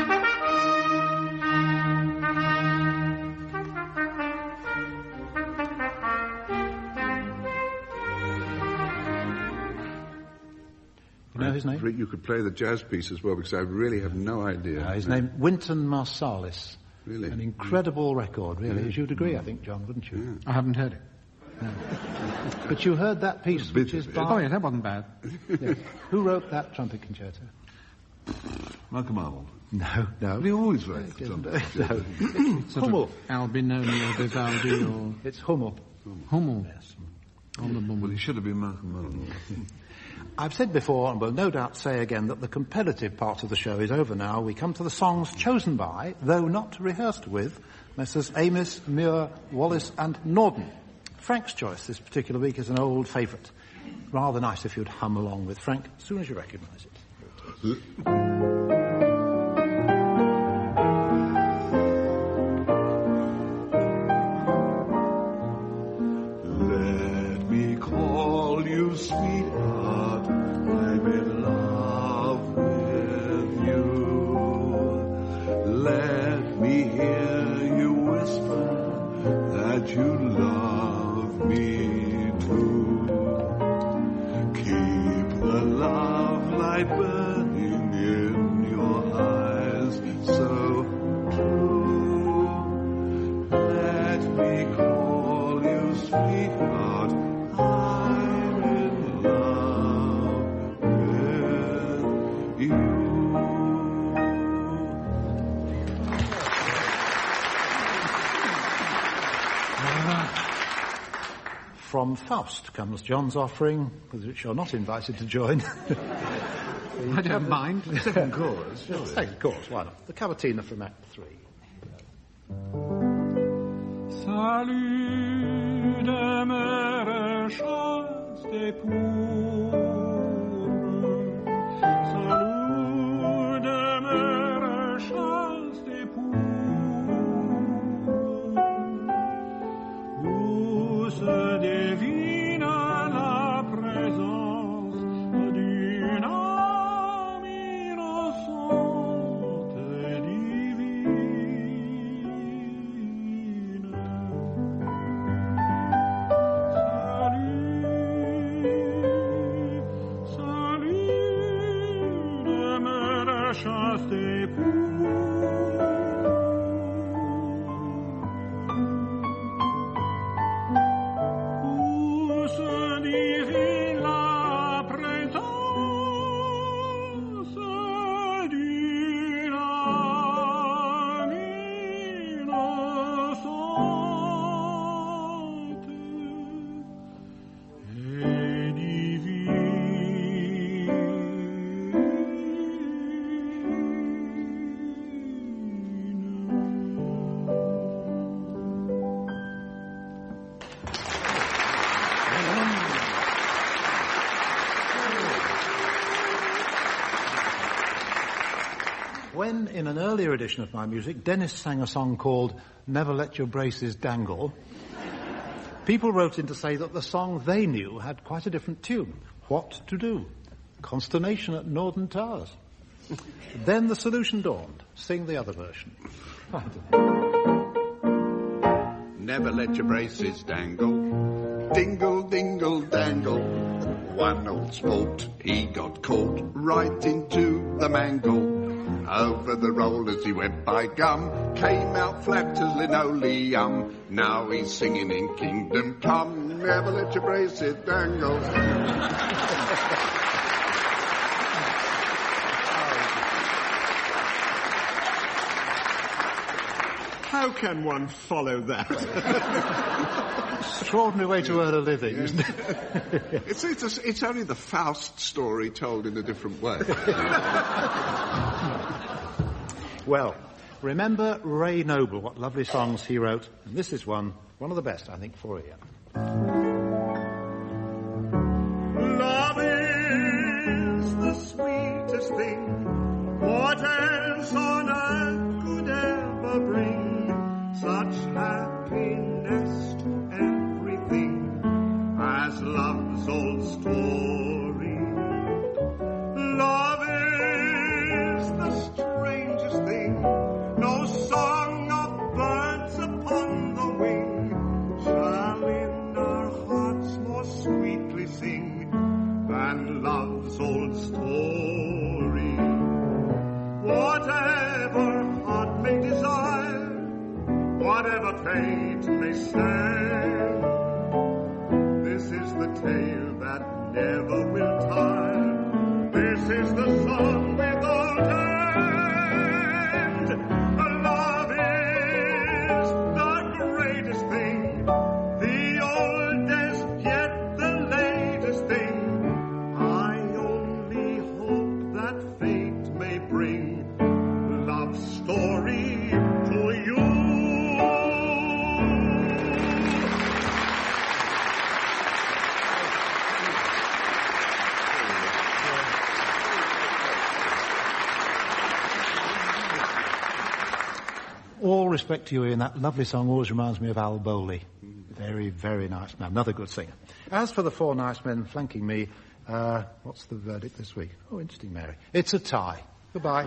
know his name? You could play the jazz piece as well, because I really have no idea. His name, Wynton Marsalis. Really? An incredible record, really. As you'd agree, I think, John, wouldn't you? Yeah. I haven't heard it. No. But you heard that piece, which is by... Oh, yeah, that wasn't bad. Yes. Who wrote that trumpet concerto? Malcolm Arnold. No. But he always wrote the trumpet concerto. Hummel. Albinoni or Vivaldi or... It's Hummel. Hummel. Yes. On the bum. Well, he should have been Malcolm Arnold. I've said before, and will no doubt say again, that the competitive part of the show is over now. We come to the songs chosen by, though not rehearsed with, Messrs. Amis, Muir, Wallace and Norden. Frank's choice this particular week is an old favourite. Rather nice if you'd hum along with Frank as soon as you recognise it. Let me call you sweetheart, I'm in love with you. Let me hear you whisper that you love me too. Keep the love light burning in your eyes so true. Let me call you sweetheart, I'm in love with you. From Faust comes John's offering, with which you're not invited to join. I don't mind. Second chorus. Second chorus, why not? The Cavatina from Act 3. Salut des maréchals des pourpres, salut des maréchals des pourpres, douce des When, in an earlier edition of My Music, Denis sang a song called Never Let Your Braces Dangle, people wrote in to say that the song they knew had quite a different tune. What to do? Consternation at Norden Towers. Then the solution dawned. Sing the other version. Never let your braces dangle, dingle, dingle, dangle. One old sport, he got caught right into the mangle. Over the rollers he went by gum, came out flat as linoleum. Now he's singing in Kingdom Come, never let your braces dangle. How can one follow that? Extraordinary way to earn a living, isn't it? It's only the Faust story told in a different way. Well, remember Ray Noble, what lovely songs he wrote, and this is one of the best, I think, for Ian. Love is the sweetest thing, what else on earth could ever bring such happiness to everything as love's old story. Love is the strangest thing, no song of birds upon the wing shall in our hearts more sweetly sing than love's old story. Whatever heart may desire, whatever fate may stand, this is the tale that never will tire. This is the song without end. Love is the greatest thing, the oldest yet the latest thing. I only hope that fate may bring love's story to you. All respect to you, Ian. That lovely song always reminds me of Al Bowley. Very, very nice man. Another good singer. As for the four nice men flanking me, what's the verdict this week? Oh, interesting, Mary. It's a tie. Goodbye.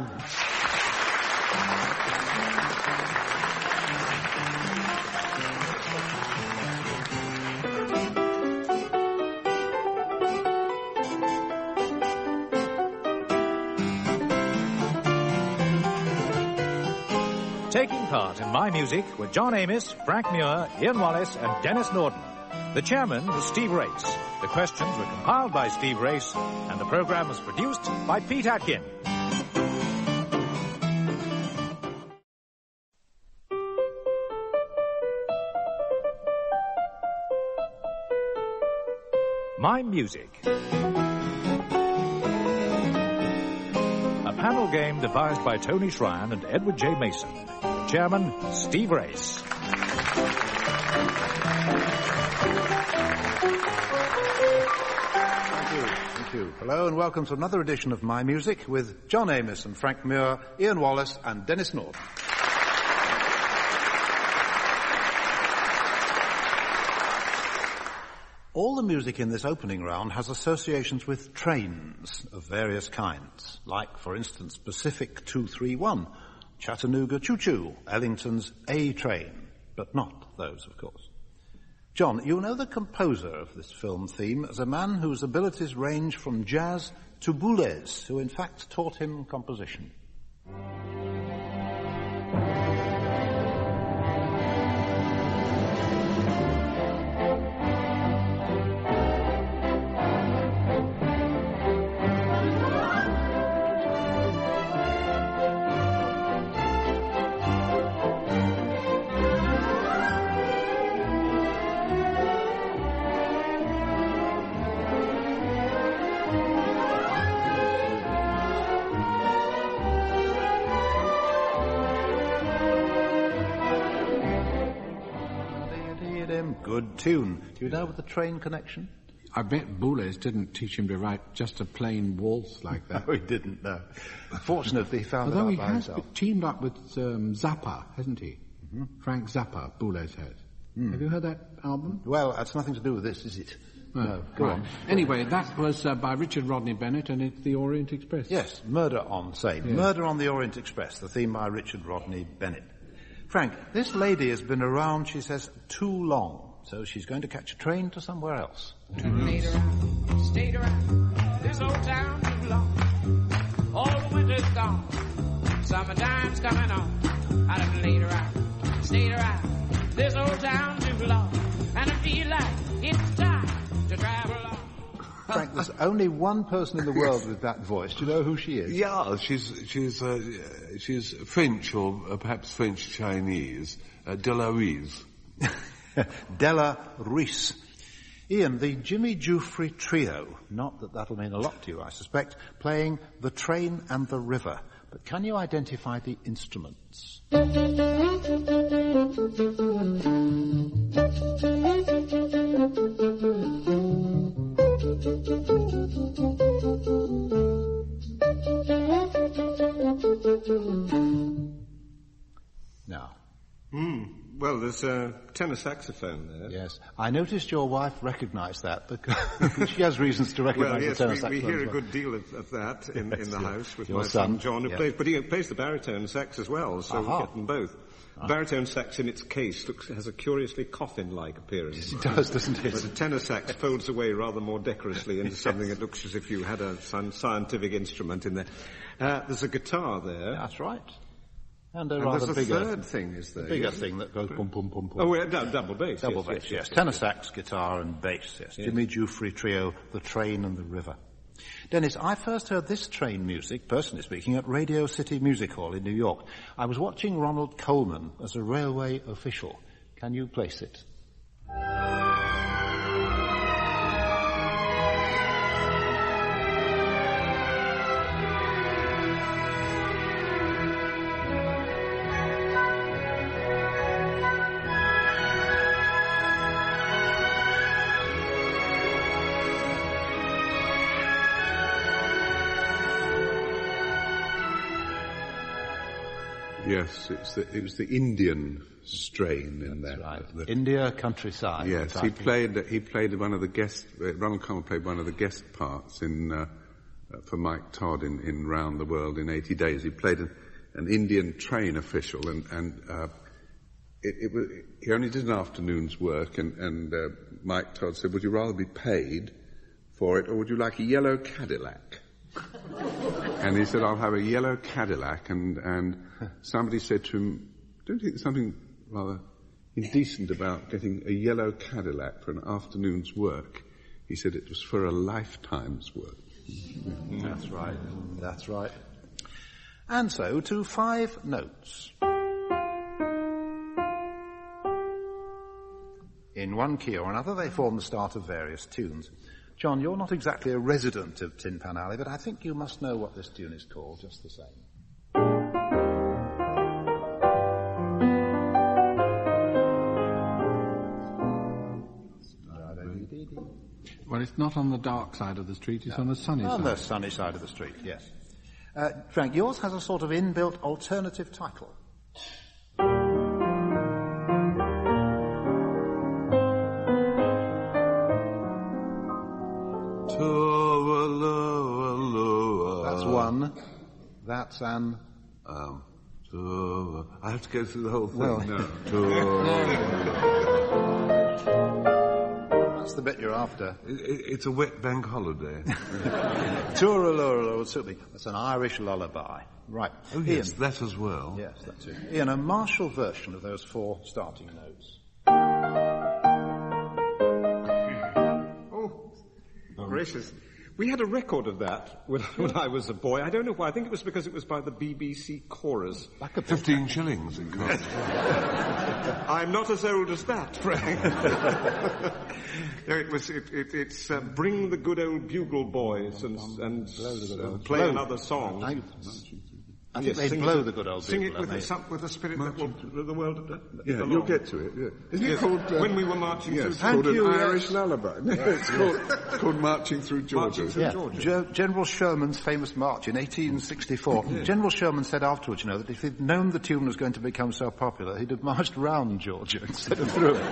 Taking part in My Music were John Amos, Frank Muir, Ian Wallace and Denis Norden. The chairman was Steve Race. The questions were compiled by Steve Race and the programme was produced by Pete Atkin. My Music. A panel game devised by Tony Shryan and Edward J. Mason. Chairman, Steve Race. Thank you. Hello and welcome to another edition of My Music with John Amos and Frank Muir, Ian Wallace and Denis Norden. All the music in this opening round has associations with trains of various kinds, like, for instance, Pacific 231, Chattanooga Choo Choo, Ellington's A Train, but not those, of course. John, you know the composer of this film theme as a man whose abilities range from jazz to Boulez, who in fact taught him composition. good tune. Do you know with the train connection? I bet Boulez didn't teach him to write just a plain waltz like that. No, he didn't, no. Fortunately, he found it out by himself. Although he has teamed up with Zappa, hasn't he? Mm-hmm. Frank Zappa, Boulez has. Mm. Have you heard that album? Well, that's nothing to do with this, is it? No, go on. Anyway, that was by Richard Rodney Bennett, and it's the Orient Express. Yes, Murder on, say. Yeah. Murder on the Orient Express, the theme by Richard Rodney Bennett. Frank, this lady has been around, she says, too long. So she's going to catch a train to somewhere else. Stayed around this old town too long. All the winter's gone. Summertime's coming on. I done laid around, stayed around this old town too long. And I feel like it's time to travel on. Frank, there's only one person in the world with that voice. Do you know who she is? Yeah, she's French or perhaps French Chinese. Della Ruiz. Della Ruiz. Ian, the Jimmy Jufrey Trio, not that that'll mean a lot to you, I suspect, playing The Train and the River. But can you identify the instruments? Now. Well, there's a tenor saxophone there. Yes. I noticed your wife recognised that, because she has reasons to recognise the tenor saxophone. We hear a good deal of that in the house with your my son John, who plays the baritone sax as well, so we get them both. Baritone sax, in its case, has a curiously coffin-like appearance. It does, doesn't it? But the tenor sax folds away rather more decorously into something that looks as if you had a scientific instrument in there. There's a guitar there. That's right. And there's a third thing, is there? A bigger thing that goes pum, pum, pum, pum. Oh, double bass. Double bass, yes. Tenor sax, guitar and bass, yes. Jimmy Jufrey Trio, The Train and the River. Dennis, I first heard this train music, personally speaking, at Radio City Music Hall in New York. I was watching Ronald Coleman as a railway official. Can you place it? Yes, it was the Indian strain in that. Right. India countryside. Yes, he played one of the guest. Ronald Coleman played one of the guest parts for Mike Todd in Round the World in 80 Days. He played an Indian train official, and he only did an afternoon's work. And Mike Todd said, "Would you rather be paid for it, or would you like a yellow Cadillac?" And he said, "I'll have a yellow Cadillac." And somebody said to him, "Don't you think there's something rather indecent about getting a yellow Cadillac for an afternoon's work?" He said it was for a lifetime's work. That's right. That's right. And so to 5 notes. In one key or another, they form the start of various tunes. John, you're not exactly a resident of Tin Pan Alley, but I think you must know what this tune is called, just the same. Well, it's not on the dark side of the street, it's on the sunny side. On the sunny side of the street, yes. Frank, yours has a sort of inbuilt alternative title. That's one. That's an... I have to go through the whole thing. Well, No. That's the bit you're after. It's a wet bank holiday. Tooraloo, certainly. That's an Irish lullaby. Right. Oh, yes, Ian. That as well. Yes, that's it. Ian, a martial version of those 4 starting notes. Oh, gracious. We had a record of that when I was a boy. I don't know why. I think it was because it was by the BBC Chorus. Back at 15 shillings it cost. I'm not as old as that, Frank. No, it's Bring the Good Old Bugle Boys and play another song. I think they'd blow the good old sing people. Sing it with the spirit that will the world. You'll get to it. Yeah. Isn't it called When We Were Marching Through? It's called an Irish lullaby. No, it's called Marching Through Georgia. General Sherman's famous march in 1864. Yeah. General Sherman said afterwards, that if he'd known the tune was going to become so popular, he'd have marched round Georgia instead of through it.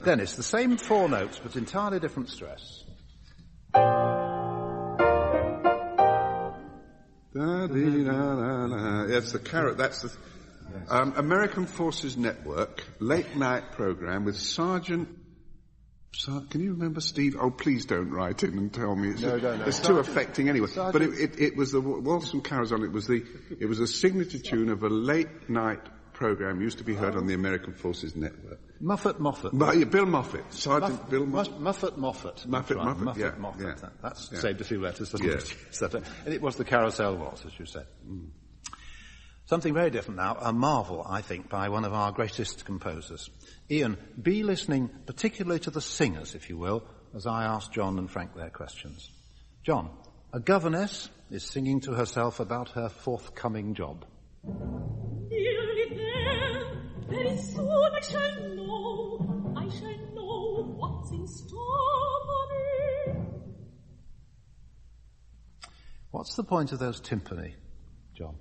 Dennis, the same 4 notes, but entirely different stress. That's the carrot. That's the American Forces Network late night program with Sergeant. Can you remember Steve? Oh, please don't write in and tell me. It's too affecting anyway. But it was the Waltz and Carols on. It was a signature tune of a late night program used to be heard on the American Forces Network. Moffat. Bill Moffat. Sergeant Bill Moffat. Moffat. Moffat. Yeah. That's saved a few letters. Yes. And it was the Carousel Waltz, as you said. Mm. Something very different now, a marvel, I think, by one of our greatest composers. Ian, be listening particularly to the singers, if you will, as I ask John and Frank their questions. John, a governess is singing to herself about her forthcoming job. Very soon I shall know what's in store for me. What's the point of those timpani, John?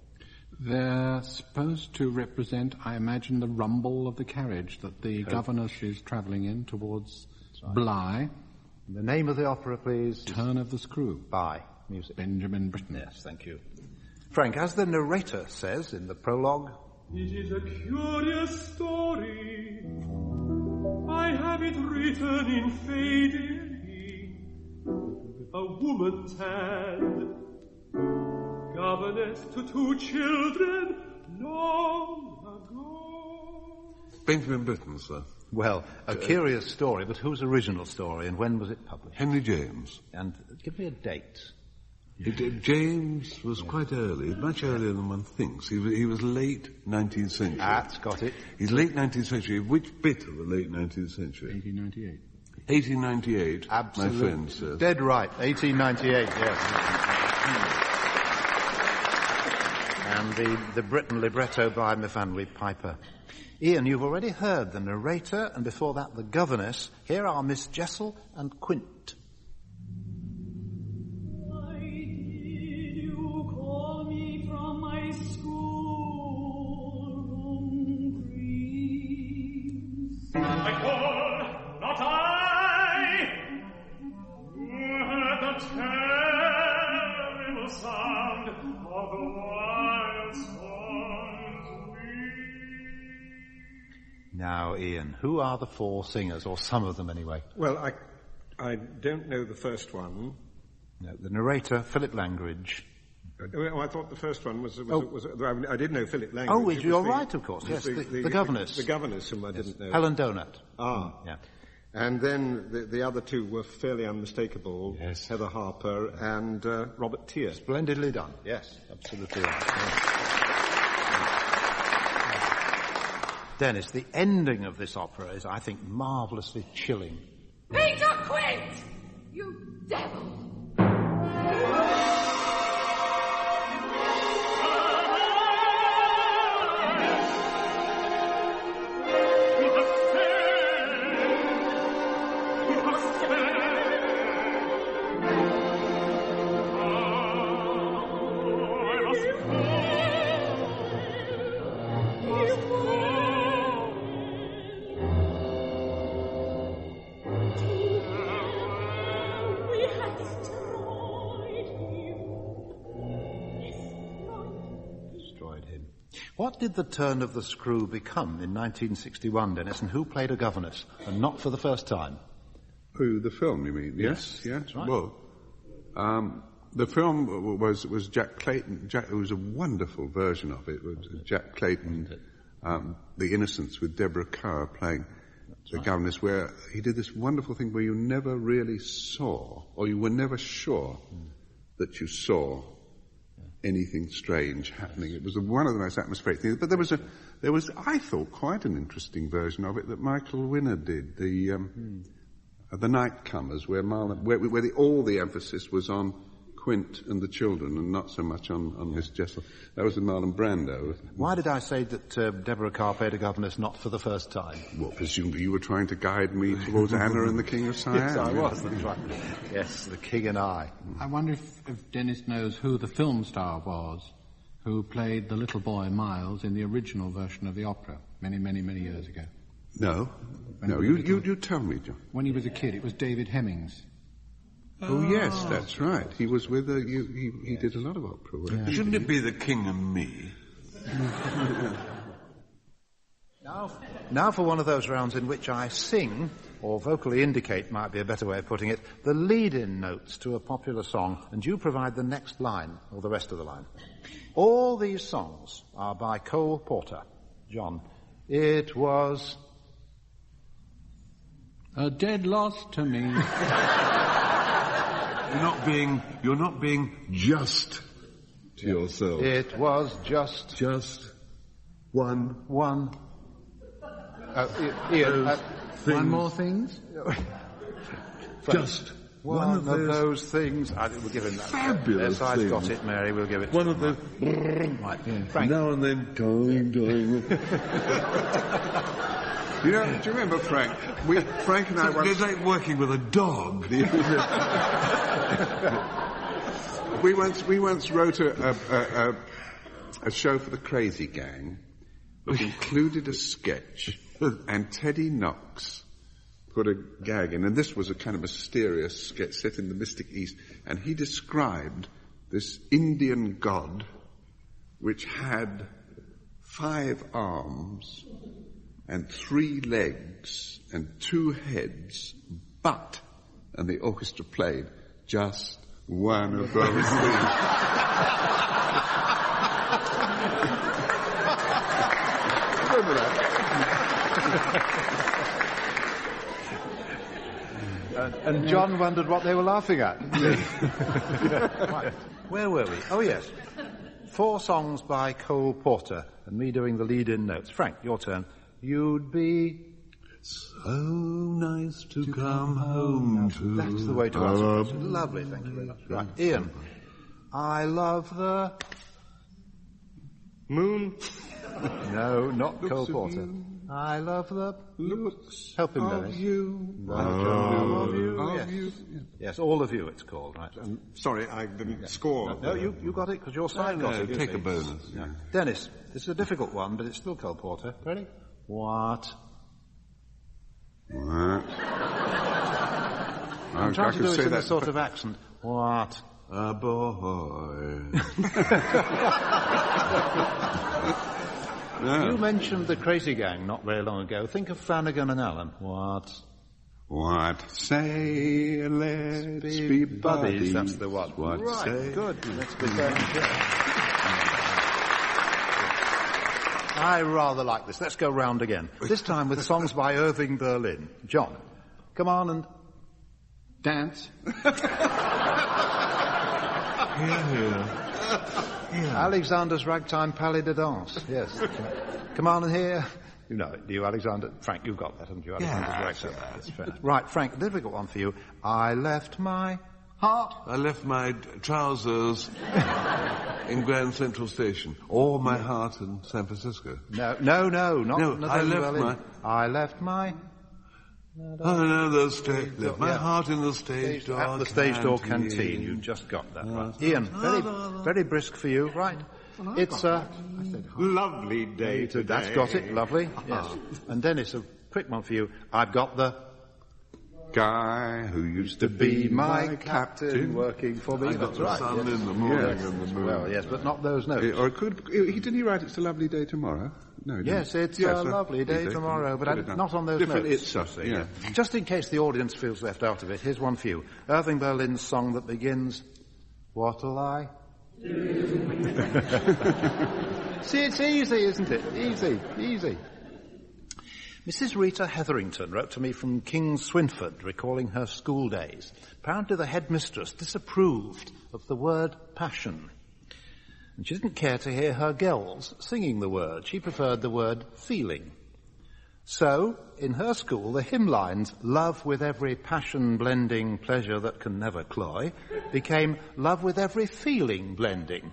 They're supposed to represent, I imagine, the rumble of the carriage that the governess is travelling in towards Bly. The name of the opera, please? Turn of the Screw. By music. Benjamin Britten. Yes, thank you. Frank, as the narrator says in the prologue, it is a curious story. I have it written in faded ink with a woman's hand. Governess to 2 children long ago. Benjamin Britten, sir. Well, a curious story, but whose original story and when was it published? Henry James. And give me a date. James was quite early, much earlier than one thinks. He was late 19th century. That's got it. He's late 19th century. Which bit of the late 19th century? 1898. 1898, absolutely. My friend says. Dead right, 1898, yes. And the Britten libretto by Myfanwy Piper. Ian, you've already heard the narrator, and before that the governess. Here are Miss Jessel and Quint. Now, Ian, who are the 4 singers, or some of them anyway? Well, I don't know the first one. No, the narrator, Philip Langridge. Well, I thought the first one was I did know Philip Langridge. Oh, you're right, of course, yes, the governess. The governess, whom I didn't know. Helen Donut. Ah. Yeah. And then the other 2 were fairly unmistakable. Yes. Heather Harper and Robert Tier. Splendidly done. Yes, absolutely right. Yes. Dennis, the ending of this opera is, I think, marvellously chilling. Peter Quint! You devil! What did the Turn of the Screw become in 1961, Dennis, and who played a governess, and not for the first time? Who, the film, you mean? Yes. That's right. Well, the film was Jack Clayton. It was a wonderful version of it. It was Jack Clayton, The Innocents, with Deborah Kerr playing the governess, where he did this wonderful thing where you never really saw, or you were never sure that you saw anything strange happening. It was one of the most atmospheric things. But there was, I thought, quite an interesting version of it that Michael Winner did, the Nightcomers, where all the emphasis was on Quint and the children, and not so much on Miss Jessel. That was with Marlon Brando. Why did I say that Deborah Carr played a governess not for the first time? Well, presumably you were trying to guide me towards Anna and the King of Siam. Yes, I was. That's right. Yes, the King and I. I wonder if Dennis knows who the film star was who played the little boy Miles in the original version of the opera many, many, many years ago. No. You tell me, John. When he was a kid, it was David Hemmings. Oh, yes, that's right. He was with he did a lot of opera work. Yeah. Shouldn't it be The King and Me? Now for one of those rounds in which I sing, or vocally indicate might be a better way of putting it, the lead-in notes to a popular song, and you provide the next line, or the rest of the line. All these songs are by Cole Porter. John, it was a dead loss to me. You're not being just to yourself. It was just one. Ian, one more things? Just one of those things. We'll give him that. Fabulous. Yes, I've got it, Mary. We'll give it to one of those. Right. Frank. Now and then. Dying. Do you remember, Frank? Frank and I once... It's like working with a dog. We once wrote a show for the Crazy Gang that included a sketch, and Teddy Knox put a gag in, and this was a kind of mysterious sketch set in the Mystic East, and he described this Indian god which had 5 arms and 3 legs and 2 heads, but, and the orchestra played, just one of those things. Remember that? And John wondered what they were laughing at. Right. Where were we? Oh, yes. 4 songs by Cole Porter, and me doing the lead-in notes. Frank, your turn. You'd be so nice to come home to. That's the way to answer it. Lovely, thank you very much. Right, Ian. I love the moon. No, not Cole Porter. I love the looks Help him, of Dennis. you. Of you. You. Yes, all of you it's called, right. Sorry, I didn't score. No, you got it, because your side got it. Take a bonus. Yeah. Dennis, this is a difficult one, but it's still Cole Porter. Ready? What? I'm trying to do it in a sort of accent. What? A boy. No. You mentioned the Crazy Gang not very long ago. Think of Flanagan and Allen. What? Say, let's be buddies. That's the one. What right, say? Good. Let's be I rather like this. Let's go round again. This time with songs by Irving Berlin. John, come on and dance. Here. Alexander's Ragtime Palais de Danse. Yes. Come on and hear. You know it, do you, Alexander? Frank, you've got that, haven't you? Alexander's Ragtime. That's fair enough. Right, Frank, a difficult one for you. I left my heart. I left my trousers in Grand Central Station, or my heart in San Francisco. No, I left my... Left my heart in the stage door. At the stage door canteen. You just got that right. Ian, very brisk for you, right? It's a lovely day today. That's got it, lovely. Yes. And Dennis, a quick one for you. I've got the guy who used to be my captain working for me. That's right. The sun in the morning and the moon. Well, yes, but not those notes. Or didn't he write it's a lovely day tomorrow? No, yes, it's a lovely day tomorrow, but not on those different notes. It's yeah. Just in case the audience feels left out of it, here's one for you. Irving Berlin's song that begins, What'll I? See, it's easy, isn't it? Easy. Mrs. Rita Hetherington wrote to me from King Swinford, recalling her school days. Apparently the headmistress disapproved of the word passion. And she didn't care to hear her girls singing the word. She preferred the word feeling. So, in her school, the hymn lines, love with every passion blending pleasure that can never cloy, became love with every feeling blending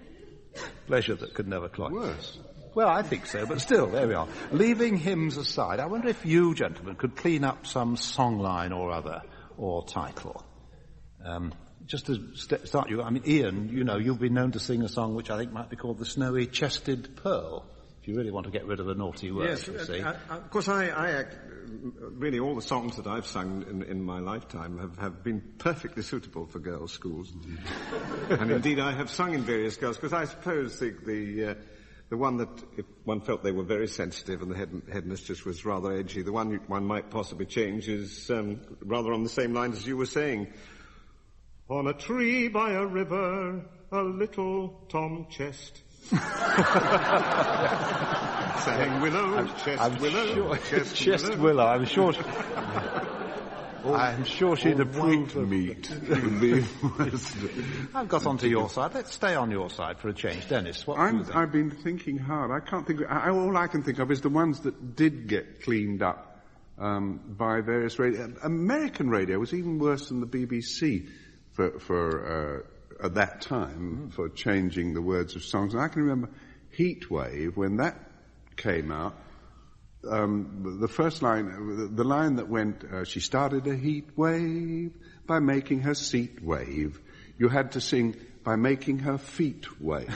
pleasure that could never cloy. Worse. Well, I think so, but still, there we are. Leaving hymns aside, I wonder if you, gentlemen, could clean up some songline or other, or title. Just to start you, I mean, Ian, you know, you've been known to sing a song which I think might be called The Snowy Chested Pearl, if you really want to get rid of a naughty word, yes, you see. Of course, really all the songs that I've sung in my lifetime have been perfectly suitable for girls' schools. And indeed, I have sung in various girls' schools. I suppose the one that, if one felt they were very sensitive and the headmistress was rather edgy, the one might possibly change is rather on the same lines as you were saying. On a tree by a river, a little Tom Chest. Sang willow, chest willow, chest willow. I'm sure she'd approve of meat. I've got onto your side. Let's stay on your side for a change. Dennis, what do you think? I've been thinking hard. I can't think. All I can think of is the ones that did get cleaned up by various radio. American radio was even worse than the BBC for at that time for changing the words of songs. And I can remember Heat Wave when that came out. The first line, the line that went, she started a heat wave by making her seat wave. You had to sing by making her feet wave.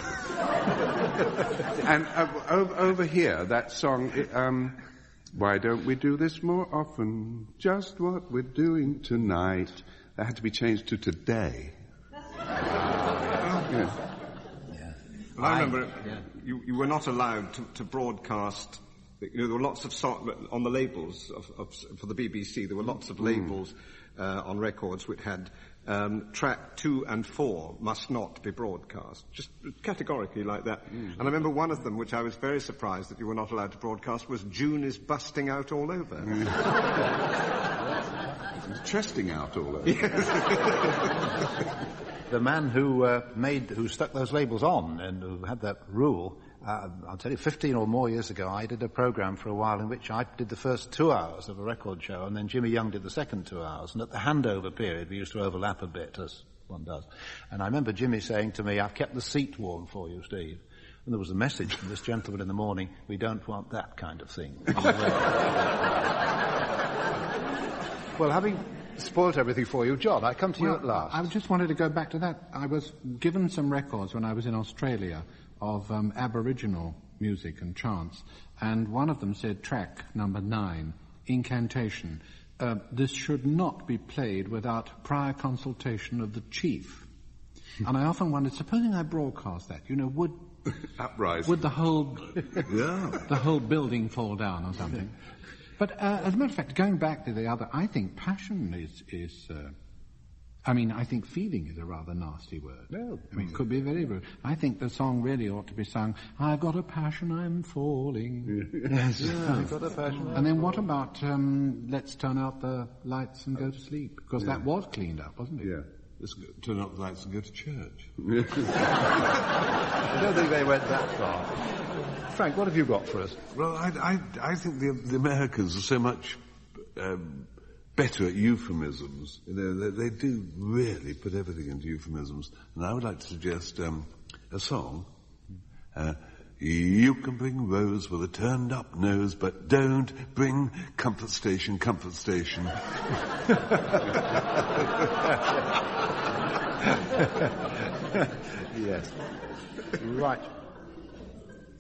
And over here, that song, why don't we do this more often? Just what we're doing tonight. That had to be changed to today. Yeah. I remember you were not allowed to broadcast. You know, there were lots of songs on the labels for the BBC. There were lots of labels on records which had track 2 and 4 must not be broadcast, just categorically like that. And I remember one of them, which I was very surprised that you were not allowed to broadcast, was "June is busting out all over." Chesting out all over. Yes. The man who stuck those labels on and who had that rule, I'll tell you, 15 or more years ago, I did a program for a while in which I did the first 2 hours of a record show, and then Jimmy Young did the second 2 hours. And at the handover period, we used to overlap a bit, as one does. And I remember Jimmy saying to me, "I've kept the seat warm for you, Steve." And there was a message from this gentleman in the morning: "We don't want that kind of thing." Well, having spoilt everything for you, John, I come to you at last. I just wanted to go back to that. I was given some records when I was in Australia of Aboriginal music and chants, and one of them said track number 9, Incantation. This should not be played without prior consultation of the chief. And I often wondered, supposing I broadcast that, you know, would Uprising. Would the whole the whole building fall down or something? But as a matter of fact, going back to the other, I think passion is I mean, I think feeling is a rather nasty word. No. I mean, it could be very rude. I think the song really ought to be sung, "I've got a passion, I'm falling." Yes, I've got a passion. And then what about, let's turn out the lights and go to sleep? Because that was cleaned up, wasn't it? Yeah. Let's turn out the lights and go to church. I don't think they went that far. Frank, what have you got for us? Well, I think the Americans are so much better at euphemisms. You know, they do really put everything into euphemisms. And I would like to suggest a song. You can bring Rose with a turned-up nose, but don't bring Comfort Station, Comfort Station. Yes. Right.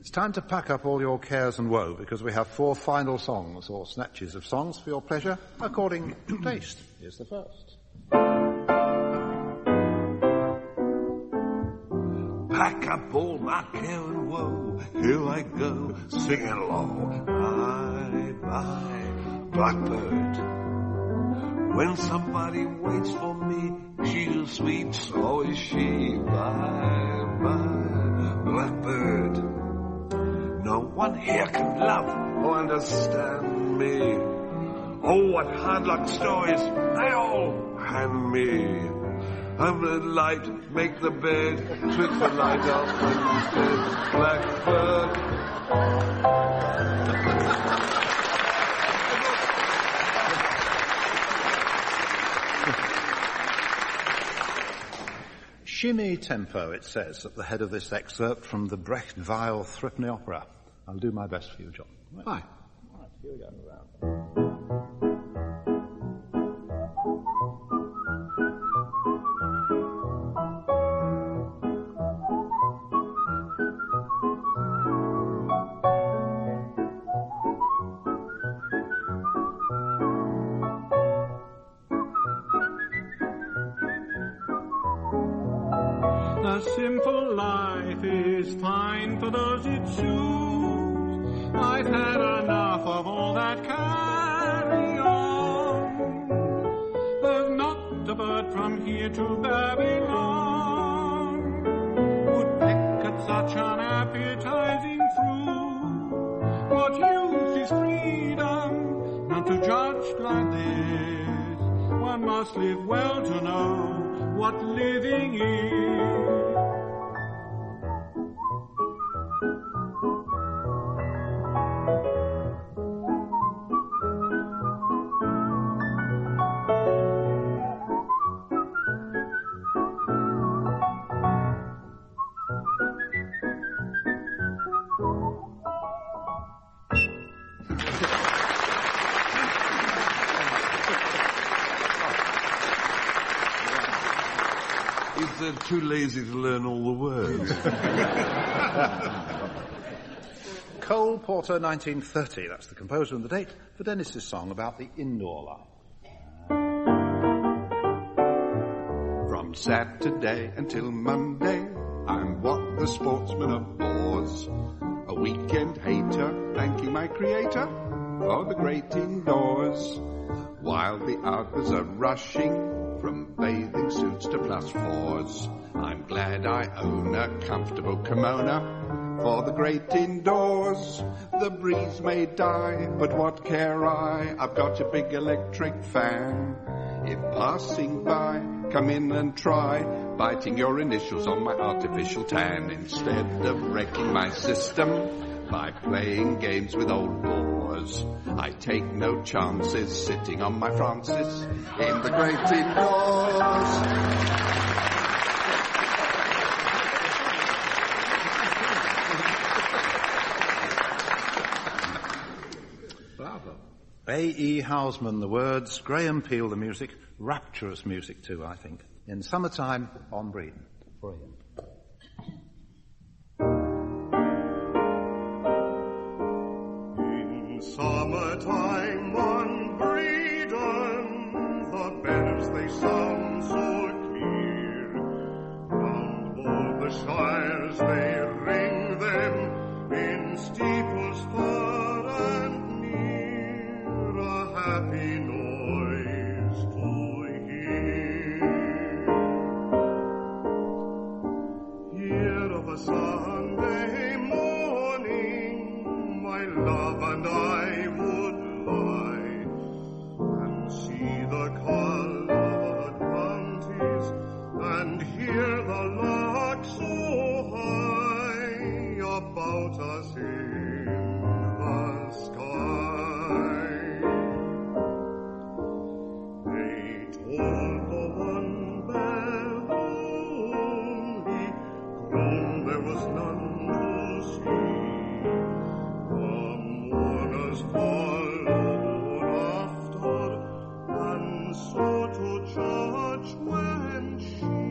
It's time to pack up all your cares and woe, because we have 4 final songs, or snatches of songs, for your pleasure, according to taste. Here's the first. Pack up all my care and woe, here I go, singing along. Bye-bye, blackbird. When somebody waits for me, she's as sweet, so is she. Bye-bye, blackbird. No one here can love or understand me. Oh, what hard luck stories they all hand me. I'm the light, make the bed, switch the light off instead. Blackbird. Shimmy tempo, it says, at the head of this excerpt from the Brecht-Weil threepenny opera. I'll do my best for you, John. Bye. Right, here we go. A simple life is fine for those it suits. I've had enough of all that carry on. There's not a bird from here to Babylon would peck at such an appetizing fruit. What use is freedom not to judge like this? One must live well to know what living is. They're too lazy to learn all the words. Cole Porter, 1930. That's the composer and the date for Denis's song about the indoor life. From Saturday until Monday, I'm what the sportsman abhors. A weekend hater, thanking my creator for the great indoors. While the others are rushing from bathing suits to +4s, I'm glad I own a comfortable kimono for the great indoors. The breeze may die, but what care I? I've got a big electric fan. If passing by, come in and try biting your initials on my artificial tan instead of wrecking my system by playing games with old bores. I take no chances sitting on my Francis in the great indoors. Bravo. A.E. Houseman, the words, Graham Peel, the music, rapturous music too, I think. In Summertime on Breeden. For Ian. In summertime on Breeden, the bells they sound so clear. Round all the shires they ring them in steeples far and near, a happy noise to hear. Here of a Sunday morning, my love and I would lie and see the colored bounties and hear the lark so high about us in the sky. They told the one bell only, grown there was none to see. The mourners followed after, and so to church went she,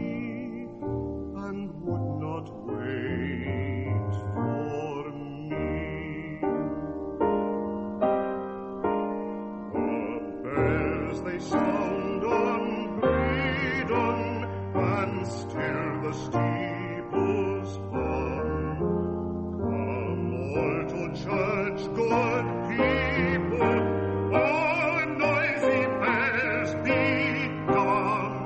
and would not wait for me. The bells they sound on Breeden, and still the steeples hum. Come all to church, good people, all noisy bells be dumb.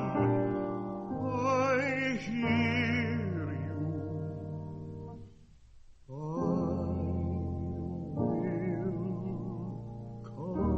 I hear you. I will come.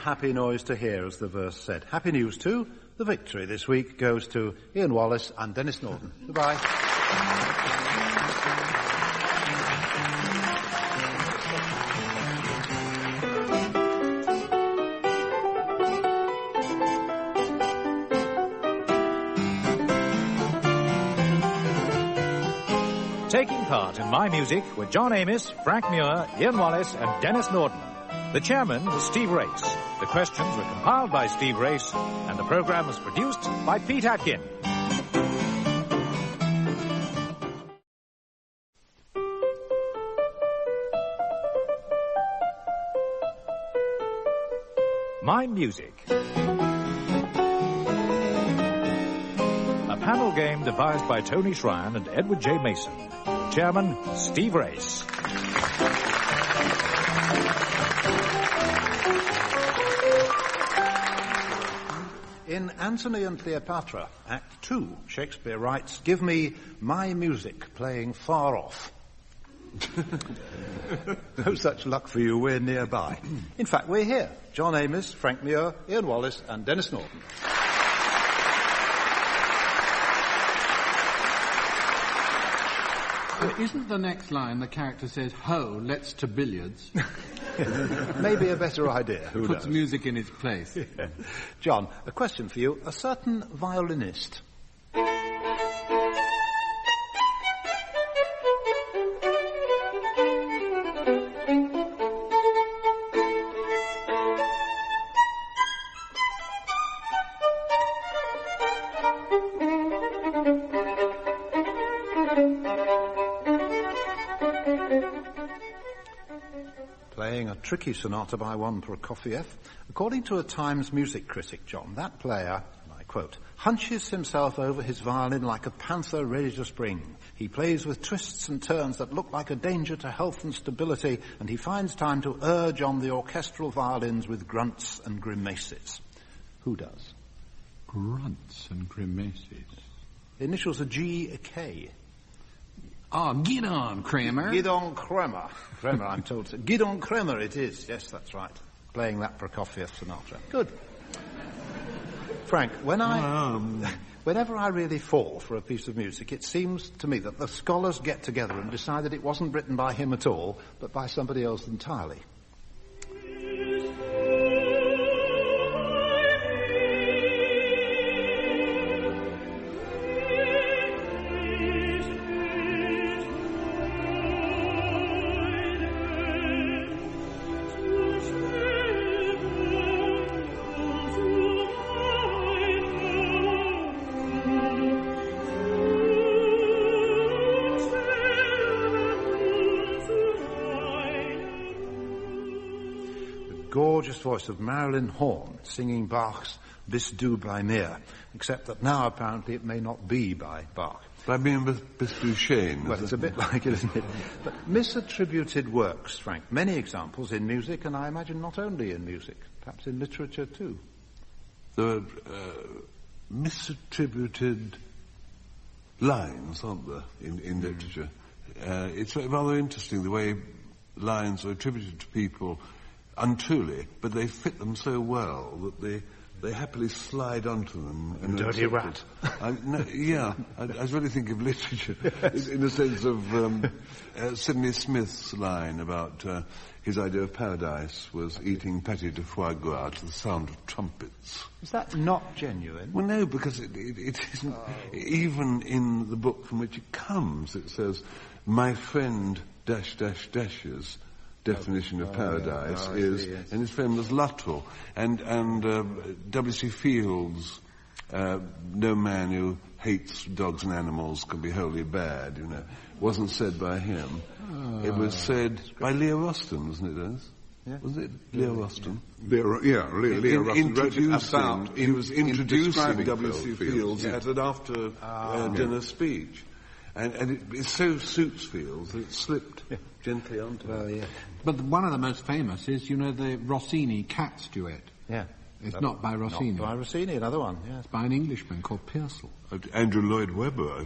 happy noise to hear, as the verse said. Happy news, too. The victory this week goes to Ian Wallace and Denis Norden. Goodbye. Taking part in My Music were John Amos, Frank Muir, Ian Wallace and Denis Norden. The chairman was Steve Race. The questions were compiled by Steve Race, and the program was produced by Pete Atkin. My Music. A panel game devised by Tony Shryan and Edward J. Mason. Chairman, Steve Race. In Antony and Cleopatra, Act 2, Shakespeare writes, "Give me my music playing far off." No such luck for you, we're nearby. In fact, we're here. John Amos, Frank Muir, Ian Wallace and Denis Norden. Isn't the next line the character says, "Ho, let's to billiards"? Maybe a better idea. Who puts knows? Music in its place. Yeah. John, a question for you. A certain violinist. Playing a tricky sonata by one Prokofiev. According to a Times music critic, John, that player, and I quote, hunches himself over his violin like a panther ready to spring. He plays with twists and turns that look like a danger to health and stability, and he finds time to urge on the orchestral violins with grunts and grimaces. Who does? Grunts and grimaces. The initials are G, a K. Ah, Gidon Kramer. Gidon Kramer. Kramer, I'm told. Gidon Kramer it is. Yes, that's right. Playing that Prokofiev sonata. Good. Frank, whenever I really fall for a piece of music, it seems to me that the scholars get together and decide that it wasn't written by him at all, but by somebody else entirely. Gorgeous voice of Marilyn Horne singing Bach's Bis du bei mir, except that now apparently it may not be by Bach. By being Bis du schön. Well, it's a bit like it, isn't it? But misattributed works, Frank, many examples in music, and I imagine not only in music, perhaps in literature too. There are misattributed lines, aren't there, in literature? It's rather interesting the way lines are attributed to people untruly, but they fit them so well that they happily slide onto them. And dirty rat. I was really thinking of literature in the sense of Sidney Smith's line about his idea of paradise was eating pâté de foie gras to the sound of trumpets. Is that not genuine? Well, no, because it isn't. Even in the book from which it comes, it says, "My friend dash dash dashes." Definition of paradise is, and his friend was Luttrell, and W.C. Fields, no man who hates dogs and animals can be wholly bad, wasn't said by him. It was said by Leo Ruston, wasn't it, Dennis? Yeah. Was it Leo Ruston? Leo Ruston wrote it about... He was introducing W.C. Fields at an after-dinner speech. And it so suits Fields that it slipped gently onto him. But one of the most famous is, the Rossini Cats duet. Yeah. It's not by Rossini. Not by Rossini, another one, yeah. It's by an Englishman called Purcell. Andrew Lloyd Webber.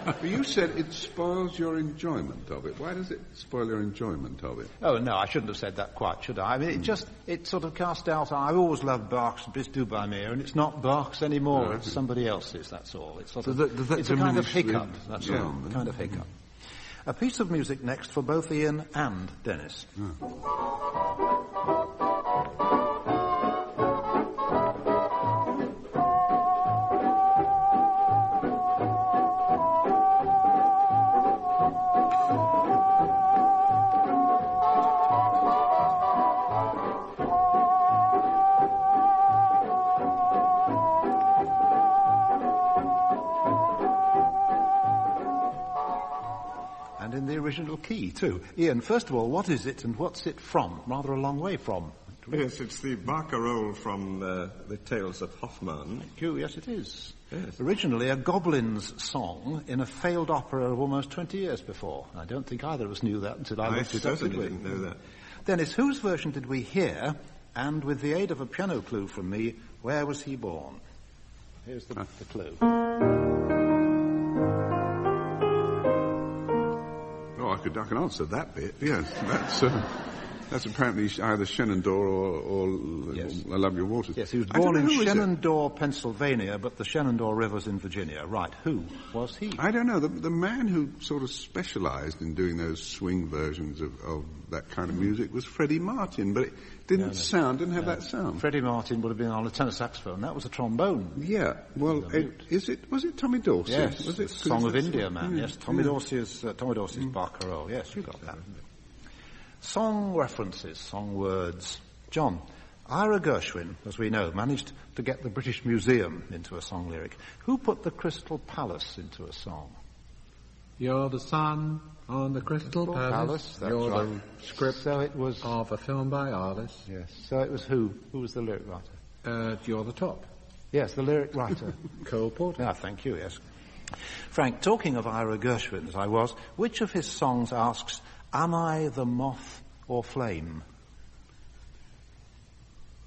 But you said it spoils your enjoyment of it. Why does it spoil your enjoyment of it? Oh, no, I shouldn't have said that quite, should I? I mean, it sort of cast out, I've always loved Bach's Bis du bei mir, and it's not Bach's anymore, it's somebody else's, that's all. It's sort of, it's a kind of hiccup, that's all, a kind of hiccup. A piece of music next for both Ian and Denis. Original key, too. Ian, first of all, what is it and what's it from? Rather a long way from. Yes, it's the barcarolle from the Tales of Hoffmann. Thank you, yes it is. Yes. Originally a goblin's song in a failed opera of almost 20 years before. I don't think either of us knew that until I looked it up. I certainly didn't know that. Dennis, whose version did we hear? And with the aid of a piano clue from me, where was he born? Here's the clue. I can answer that bit. Yes, that's apparently either Shenandoah or I Love Your Waters. Yes, he was born in Shenandoah, Pennsylvania, but the Shenandoah River's in Virginia. Right, who was he? I don't know. The man who sort of specialised in doing those swing versions of that kind of music was Freddie Martin, but it didn't have that sound. Freddie Martin would have been on a tenor saxophone. That was a trombone. Yeah. Well, was it Tommy Dorsey? Yes. Was it Song of India, man? Yes. Tommy Dorsey's barcarolle. Yes, you got that. Song references, song words. John, Ira Gershwin, as we know, managed to get the British Museum into a song lyric. Who put the Crystal Palace into a song? You're the sun on the Crystal Palace. That's You're right. the script so it was of a film by Arliss. Yes. So it was who? Who was the lyric writer? You're the top. Yes, the lyric writer. Cole Porter. Ah, thank you, yes. Frank, talking of Ira Gershwin, as I was, which of his songs asks, am I the moth or flame?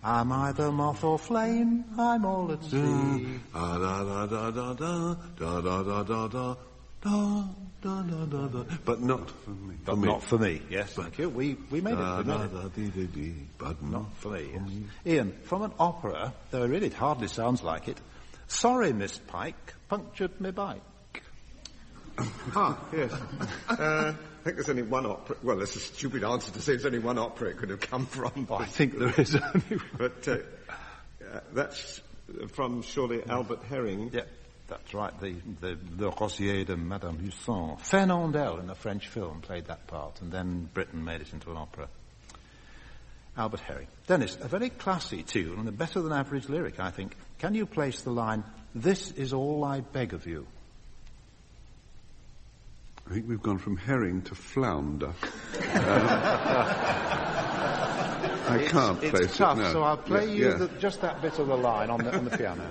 Am I the moth or flame? I'm all at sea. Da da da da da da da da da da da da da da da. But not for me. But not for me. Yes, thank you. We made it. But not for me. Yes. Ian, from an opera, though really it hardly sounds like it. Sorry, Miss Pike, punctured me bike. Yes. I think there's only one opera. Well, that's a stupid answer to say there's only one opera it could have come from. I think there is only one. But that's from, surely, Albert Herring. Yeah, that's right. The Rosier de Madame Husson. Fernandel, in a French film, played that part, and then Britain made it into an opera. Albert Herring. Denis, a very classy tune and a better than average lyric, I think. Can you place the line, "This is all I beg of you"? I think we've gone from herring to flounder. I can't place it. It's tough, no. So I'll play you just that bit of the line on the piano.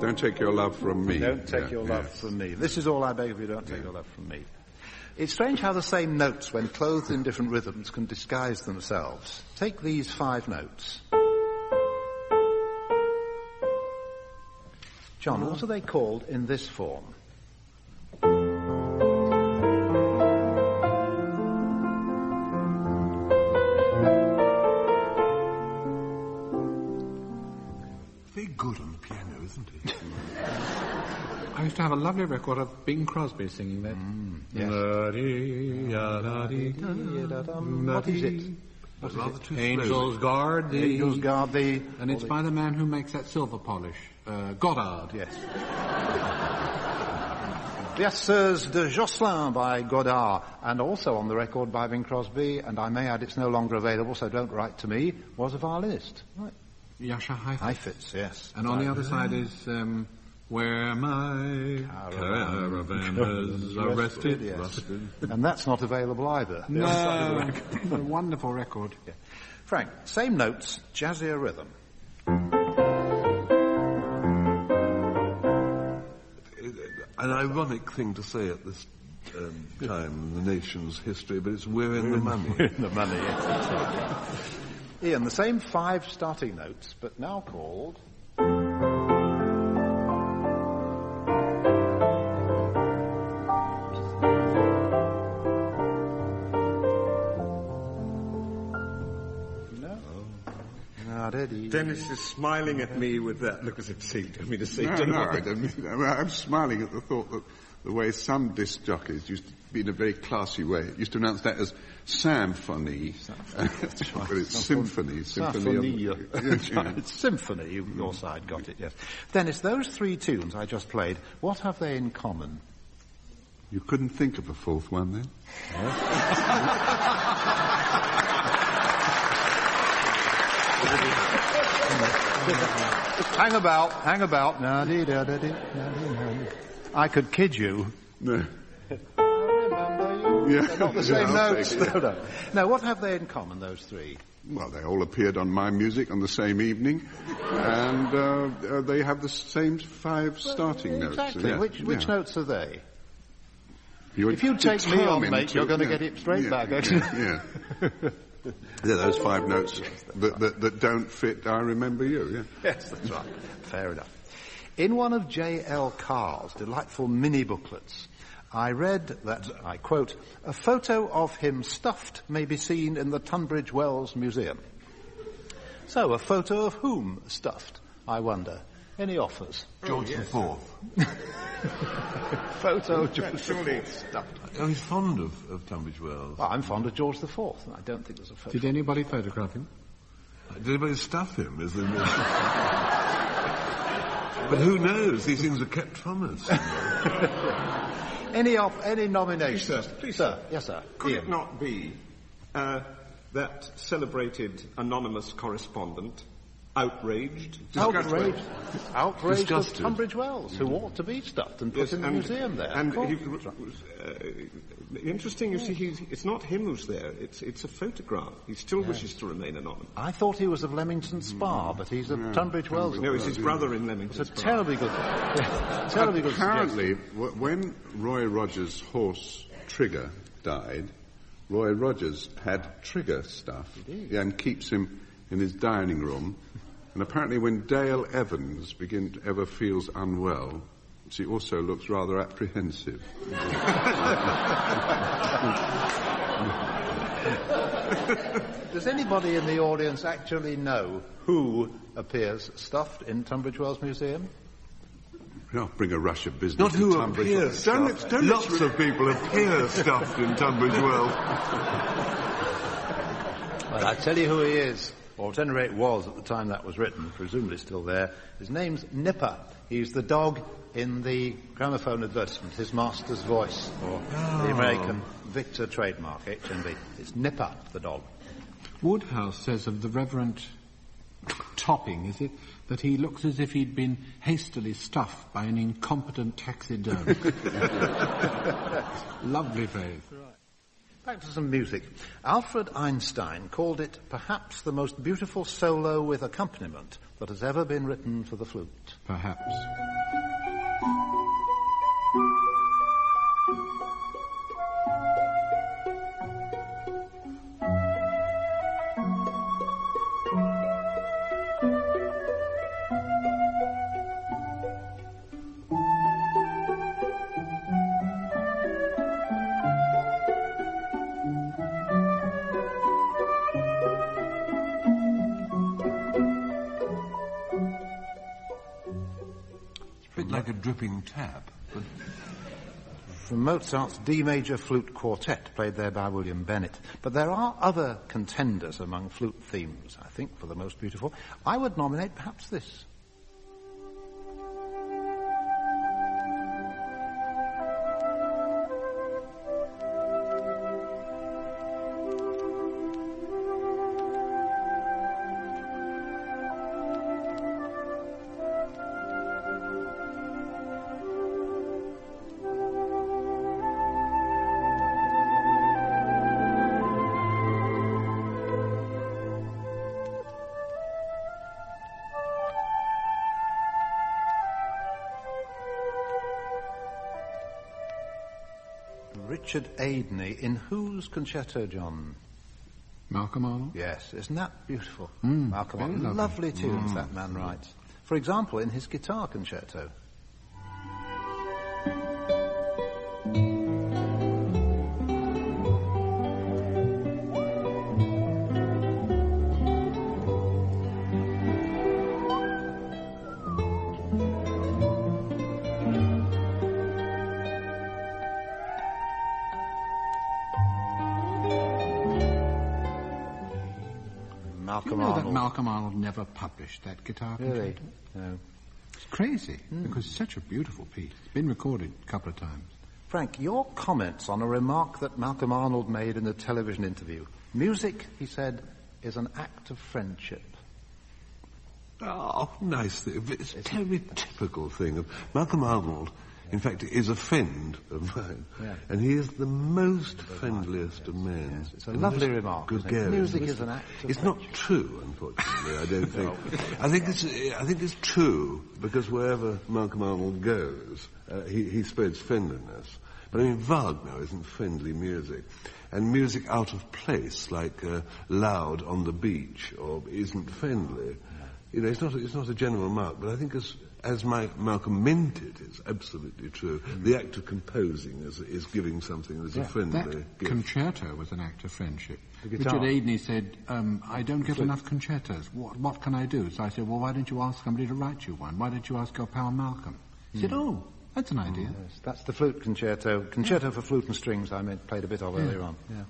Don't take your love from me. Don't take your love from me. This is all I beg of you, don't take your love from me. It's strange how the same notes, when clothed in different rhythms, can disguise themselves. Take these 5 notes. John, what are they called in this form? Very good on the piano, isn't it? I used to have a lovely record of Bing Crosby singing that. Yes. What is it? Angels guard thee. Angels guard thee. And it's by the man who makes that silver polish. Goddard. Yes. Berceuse de Josselin by Goddard, and also on the record by Bing Crosby, and I may add it's no longer available, so don't write to me, was a violinist. Right. Yasha Heifetz, yes. And on the other side is Where My Caravan Has Arrested. Yes. And that's not available either. No. A wonderful record. Yeah. Frank, same notes, jazzier rhythm. An ironic thing to say at this time in the nation's history, but it's we're in the money. We're in the money, yes. Ian, the same 5 starting notes, but now called... Dennis is smiling at me with that look as if he told me to say. No, I don't mean that. I'm smiling at the thought that the way some disc jockeys used to be in a very classy way. It used to announce that as Samphony. But it's Symphony. Symphony. It's Symphony. Your side got it, yes. Dennis, those 3 tunes I just played, what have they in common? You couldn't think of a 4th one then? Hang about. I could kid you. No. I remember you. Yeah. They're not the same notes. No. Now, what have they in common, those 3? Well, they all appeared on My Music on the same evening, and they have the same 5 starting notes. Exactly. Yeah. Which notes are they? If you take me on, mate, you're going to get it straight back. Yeah. They're those 5 notes that don't fit I Remember You, yeah. Yes, that's right. Fair enough. In one of J.L. Carr's delightful mini-booklets, I read that, I quote, "A photo of him stuffed may be seen in the Tunbridge Wells Museum." So, a photo of whom stuffed, I wonder? Any offers? George IV. Photo of George IV stuffed. Oh, he's fond of Tunbridge Wells. Well, I'm fond of George IV, and I don't think there's a photo. Did anybody photograph him? Did anybody stuff him? But who knows? These things are kept from us. Any nominations? Please, sir. Yes, sir. Could Ian. it not be that celebrated anonymous correspondent outraged of Tunbridge Wells, who ought to be stuffed and put in the museum there? And interesting, you see, it's not him who's there, it's a photograph. He still wishes to remain anonymous. I thought he was of Leamington Spa, but he's of Tunbridge Wells. No, it's his brother in Leamington Spa. It's a terribly good Apparently, when Roy Rogers' horse Trigger died, Roy Rogers had Trigger stuff and keeps him in his dining room. And apparently when Dale Evans ever feels unwell, she also looks rather apprehensive. Does anybody in the audience actually know who appears stuffed in Tunbridge Wells Museum? I'll bring a rush of business. Not to who Tunbridge appears. Wells. Lots of people appear stuffed in Tunbridge Wells. Well, I tell you who he is. Or at any rate was at the time that was written, presumably still there. His name's Nipper. He's the dog in the gramophone advertisement, his master's voice, or the American Victor trademark, HMV. It's Nipper, the dog. Woodhouse says of the Reverend Topping, is it, that he looks as if he'd been hastily stuffed by an incompetent taxidermist. Lovely phrase. Back to some music. Alfred Einstein called it perhaps the most beautiful solo with accompaniment that has ever been written for the flute. Perhaps. Like a dripping tap. But From Mozart's D major flute quartet, played there by William Bennett. But there are other contenders among flute themes, I think, for the most beautiful. I would nominate perhaps this. Richard Aidney, in whose concerto, John? Malcolm Arnold? Yes, isn't that beautiful? Malcolm Arnold. Lovely tunes that man writes. For example, in his guitar concerto. Malcolm Arnold never published that guitar concerto. Really? No. It's crazy, because it's such a beautiful piece. It's been recorded a couple of times. Frank, your comments on a remark that Malcolm Arnold made in a television interview. Music, he said, is an act of friendship. Oh, nice. It's a very typical thing of Malcolm Arnold. In fact, is a friend of mine, and he is the most friendliest of men. Yes. It's a lovely remark. Music is an act of It's not true, unfortunately. I don't think. I think it's true because wherever Malcolm Arnold goes, he spreads friendliness. But I mean, Wagner isn't friendly music, and music out of place, like Loud on the Beach, or isn't friendly. You know, it's not a general remark, but I think as Malcolm meant it, it's absolutely true. The act of composing is giving something as a friendly that gift. Concerto was an act of friendship. Richard Adeney said, I don't get enough concertos. What can I do? So I said, well, why don't you ask somebody to write you one? Why don't you ask your pal Malcolm? He said, oh, that's an idea. Yes, that's the flute concerto. Concerto for flute and strings I played a bit of earlier on. Yeah.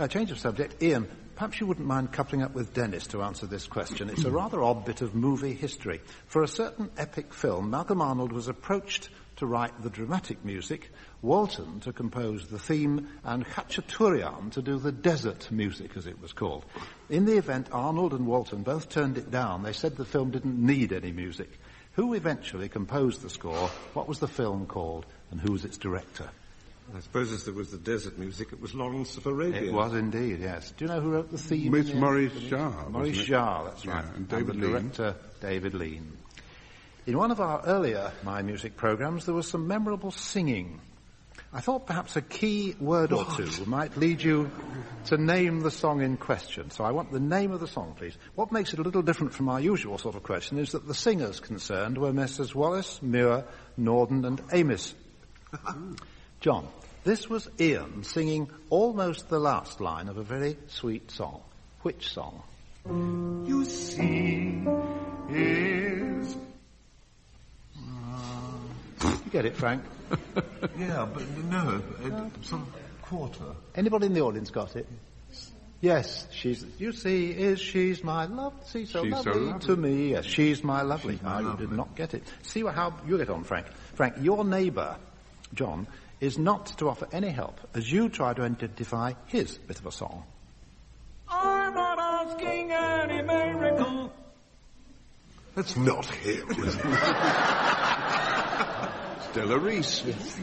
Change of subject. Ian, perhaps you wouldn't mind coupling up with Denis to answer this question. It's a rather odd bit of movie history. For a certain epic film, Malcolm Arnold was approached to write the dramatic music, Walton to compose the theme, and Khachaturian to do the desert music, as it was called. In the event, Arnold and Walton both turned it down. They said the film didn't need any music. Who eventually composed the score? What was the film called? And who was its director? I suppose as there was the desert music, it was Lawrence of Arabia. It was indeed, yes. Do you know who wrote the theme? It's Maurice Jarre. Maurice Jarre, that's right. And David the director, David Lean. In one of our earlier My Music programmes, there was some memorable singing. I thought perhaps a key word or two might lead you to name the song in question. So I want the name of the song, please. What makes it a little different from our usual sort of question is that the singers concerned were Messrs. Wallace, Muir, Norden and Amis. John, this was Ian singing almost the last line of a very sweet song. Which song? You see, is... You get it, Frank? Yeah, but no, sort of quarter. Anybody in the audience got it? Yes, she's my love. See, so she's lovely, so lovely to me. Yes, she's my lovely. I did not get it. See how you get on, Frank. Frank, your neighbour, John, is not to offer any help as you try to identify his bit of a song. I'm not asking any miracle. That's not him. Stella Reese. Yes.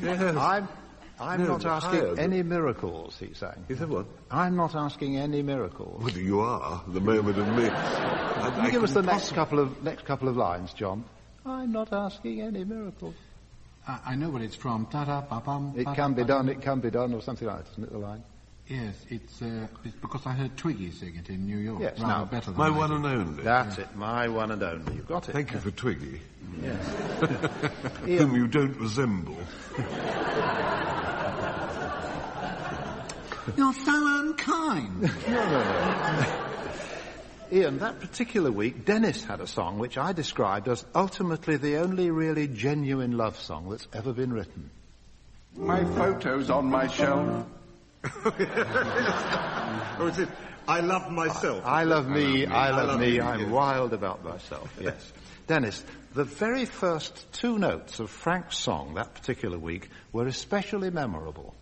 I'm not asking any miracles, he sang. He said what? I'm not asking any miracles. Well, you are, the moment of me. Can you give us the next couple of lines, John? I'm not asking any miracles. I know what it's from. It can be done, or something like that, isn't it, the line? Yes, it's because I heard Twiggy sing it in New York. Yes, rather better than My One and Only. That's it, My One and Only. You've got it. Thank you for Twiggy. Yes. Whom you don't resemble. You're so unkind. No. Ian, that particular week, Denis had a song which I described as ultimately the only really genuine love song that's ever been written. My photo's on my shelf. Or is it, I love myself? I love me, I'm wild about myself, yes. Denis, the very first two notes of Frank's song that particular week were especially memorable.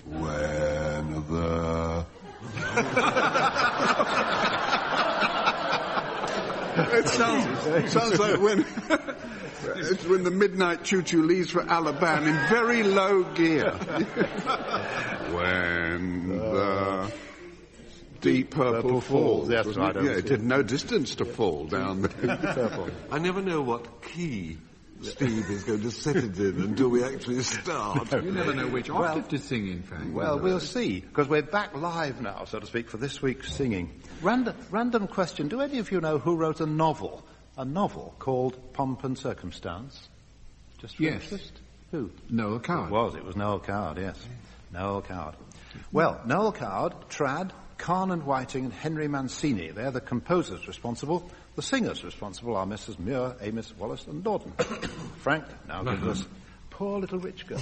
When the... It sounds like when the midnight choo-choo leaves for Alabama in very low gear. When the deep purple falls. That's right. Yeah, it had no distance to fall down there. I never know what key Steve is going to set it in until we actually start. You never know which octave to sing in, Frank. Well, we'll see, because we're back live now, so to speak, for this week's singing. Random question. Do any of you know who wrote a novel called Pomp and Circumstance? Just for interest? Who? Noel Coward. It was Noel Coward, yes. Noel Coward. Well, Noel Coward, Trad, Kahn and Whiting and Henry Mancini. They're the composers responsible. The singers responsible are Mrs. Muir, Amis, Wallace and Norden. Frank now gives us Poor Little Rich Girl.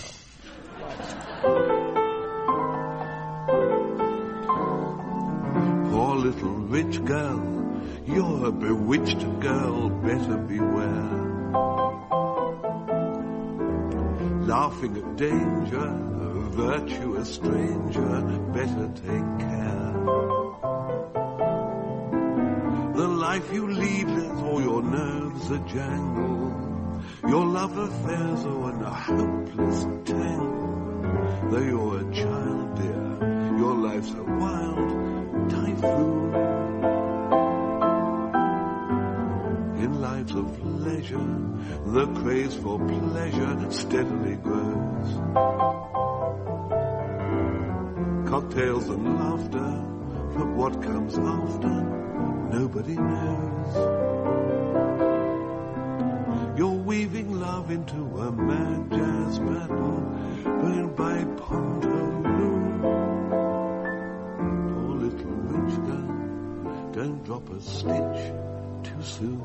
Poor little rich girl, you're a bewitched girl, better beware. Laughing at danger, a virtuous stranger, better take care. The life you lead lets all your nerves a jangle. Your love affairs are in a hopeless tangle. Though you're a child, dear, your life's a wild typhoon. In lives of leisure, the craze for pleasure steadily grows. Cocktails and laughter, but what comes after, nobody knows. You're weaving love into a mad jazz battle, burned by Pantaloon. Poor little rich girl, don't drop a stitch too soon.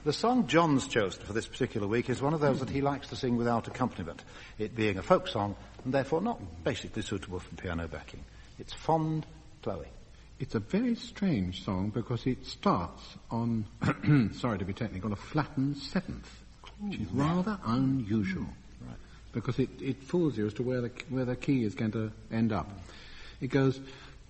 The song John's chosen for this particular week is one of those that he likes to sing without accompaniment, it being a folk song and therefore not basically suitable for piano backing. It's Fond Chloe. It's a very strange song because it starts on, sorry to be technical, a flattened seventh, which is rather unusual. Right. Because it fools you as to where the key is going to end up. It goes,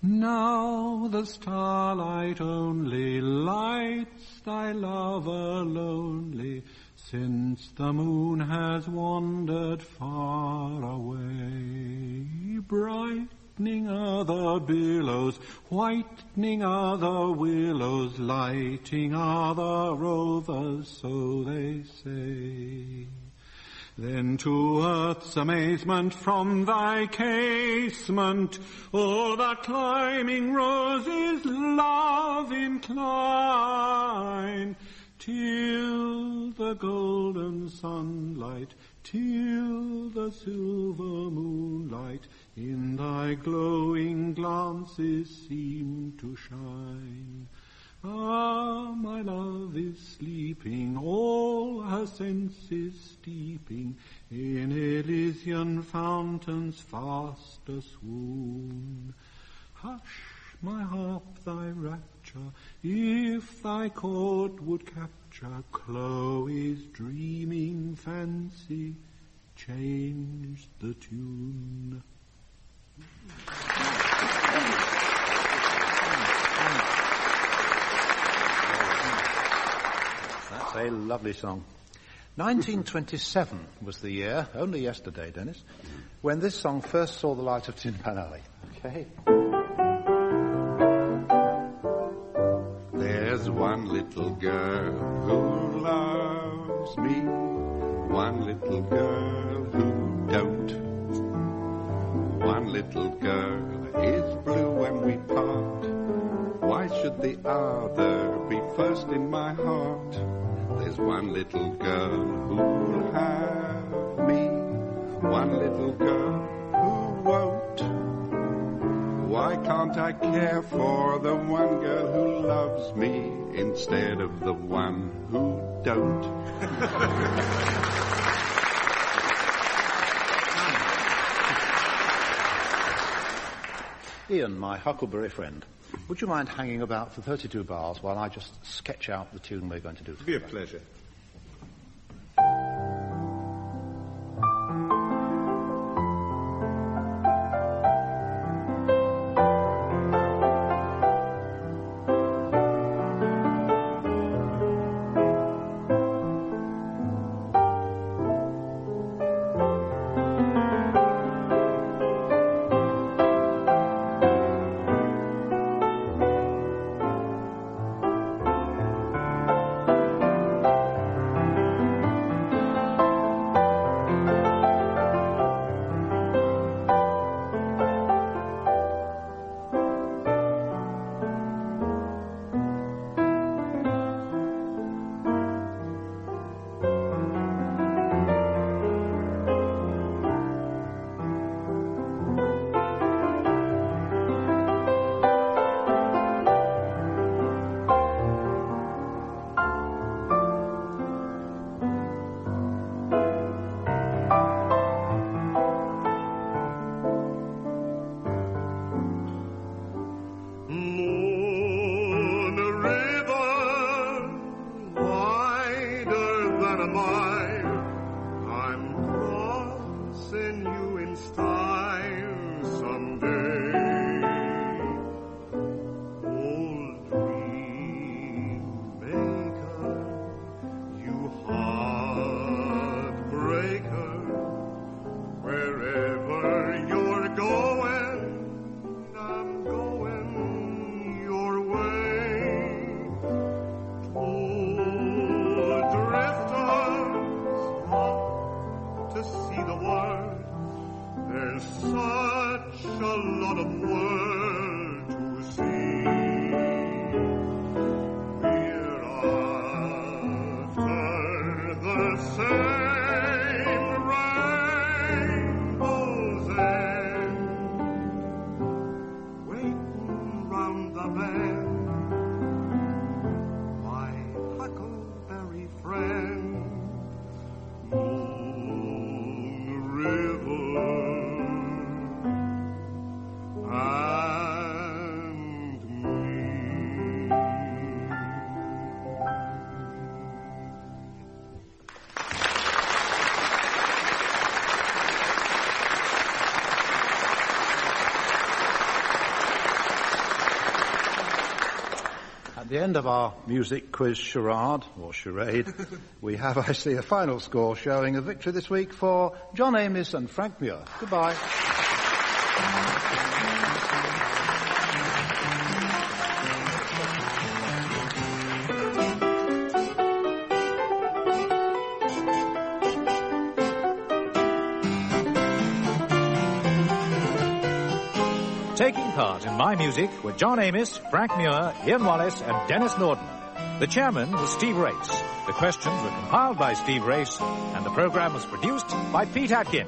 now the starlight only lights thy lover lonely, since the moon has wandered far away. Brightening other billows, whitening other willows, lighting other rovers, so they say. Then to earth's amazement from thy casement, o'er the climbing roses love incline, till the golden sunlight, till the silver moonlight, in thy glowing glances seem to shine. Ah, my love is sleeping, all her senses steeping in Elysian fountains fast aswoon. Hush, my harp, thy rapture, if thy chord would capture Chloe's dreaming fancy, change the tune. That's a lovely song. 1927 was the year, only yesterday, Dennis, when this song first saw the light of Tin Pan Alley. Okay. There's one little girl who loves me, one little girl who don't. One little girl is blue when we part. Why should the other be first in my heart? There's one little girl who'll have me, one little girl who won't. Why can't I care for the one girl who loves me instead of the one who don't? Ian, my huckleberry friend, would you mind hanging about for 32 bars while I just sketch out the tune we're going to do? It'd be a pleasure. a lot of world to see. We're after the same rainbow's end, waiting round the bend, my huckleberry friend. Moon River and me. At the end of our music quiz charade, or charade, we have, I see, a final score showing a victory this week for John Amis and Frank Muir. Goodbye. Taking part in My Music were John Amis, Frank Muir, Ian Wallace and Denis Norden. The chairman was Steve Race. The questions were compiled by Steve Race, and the program was produced by Pete Atkin.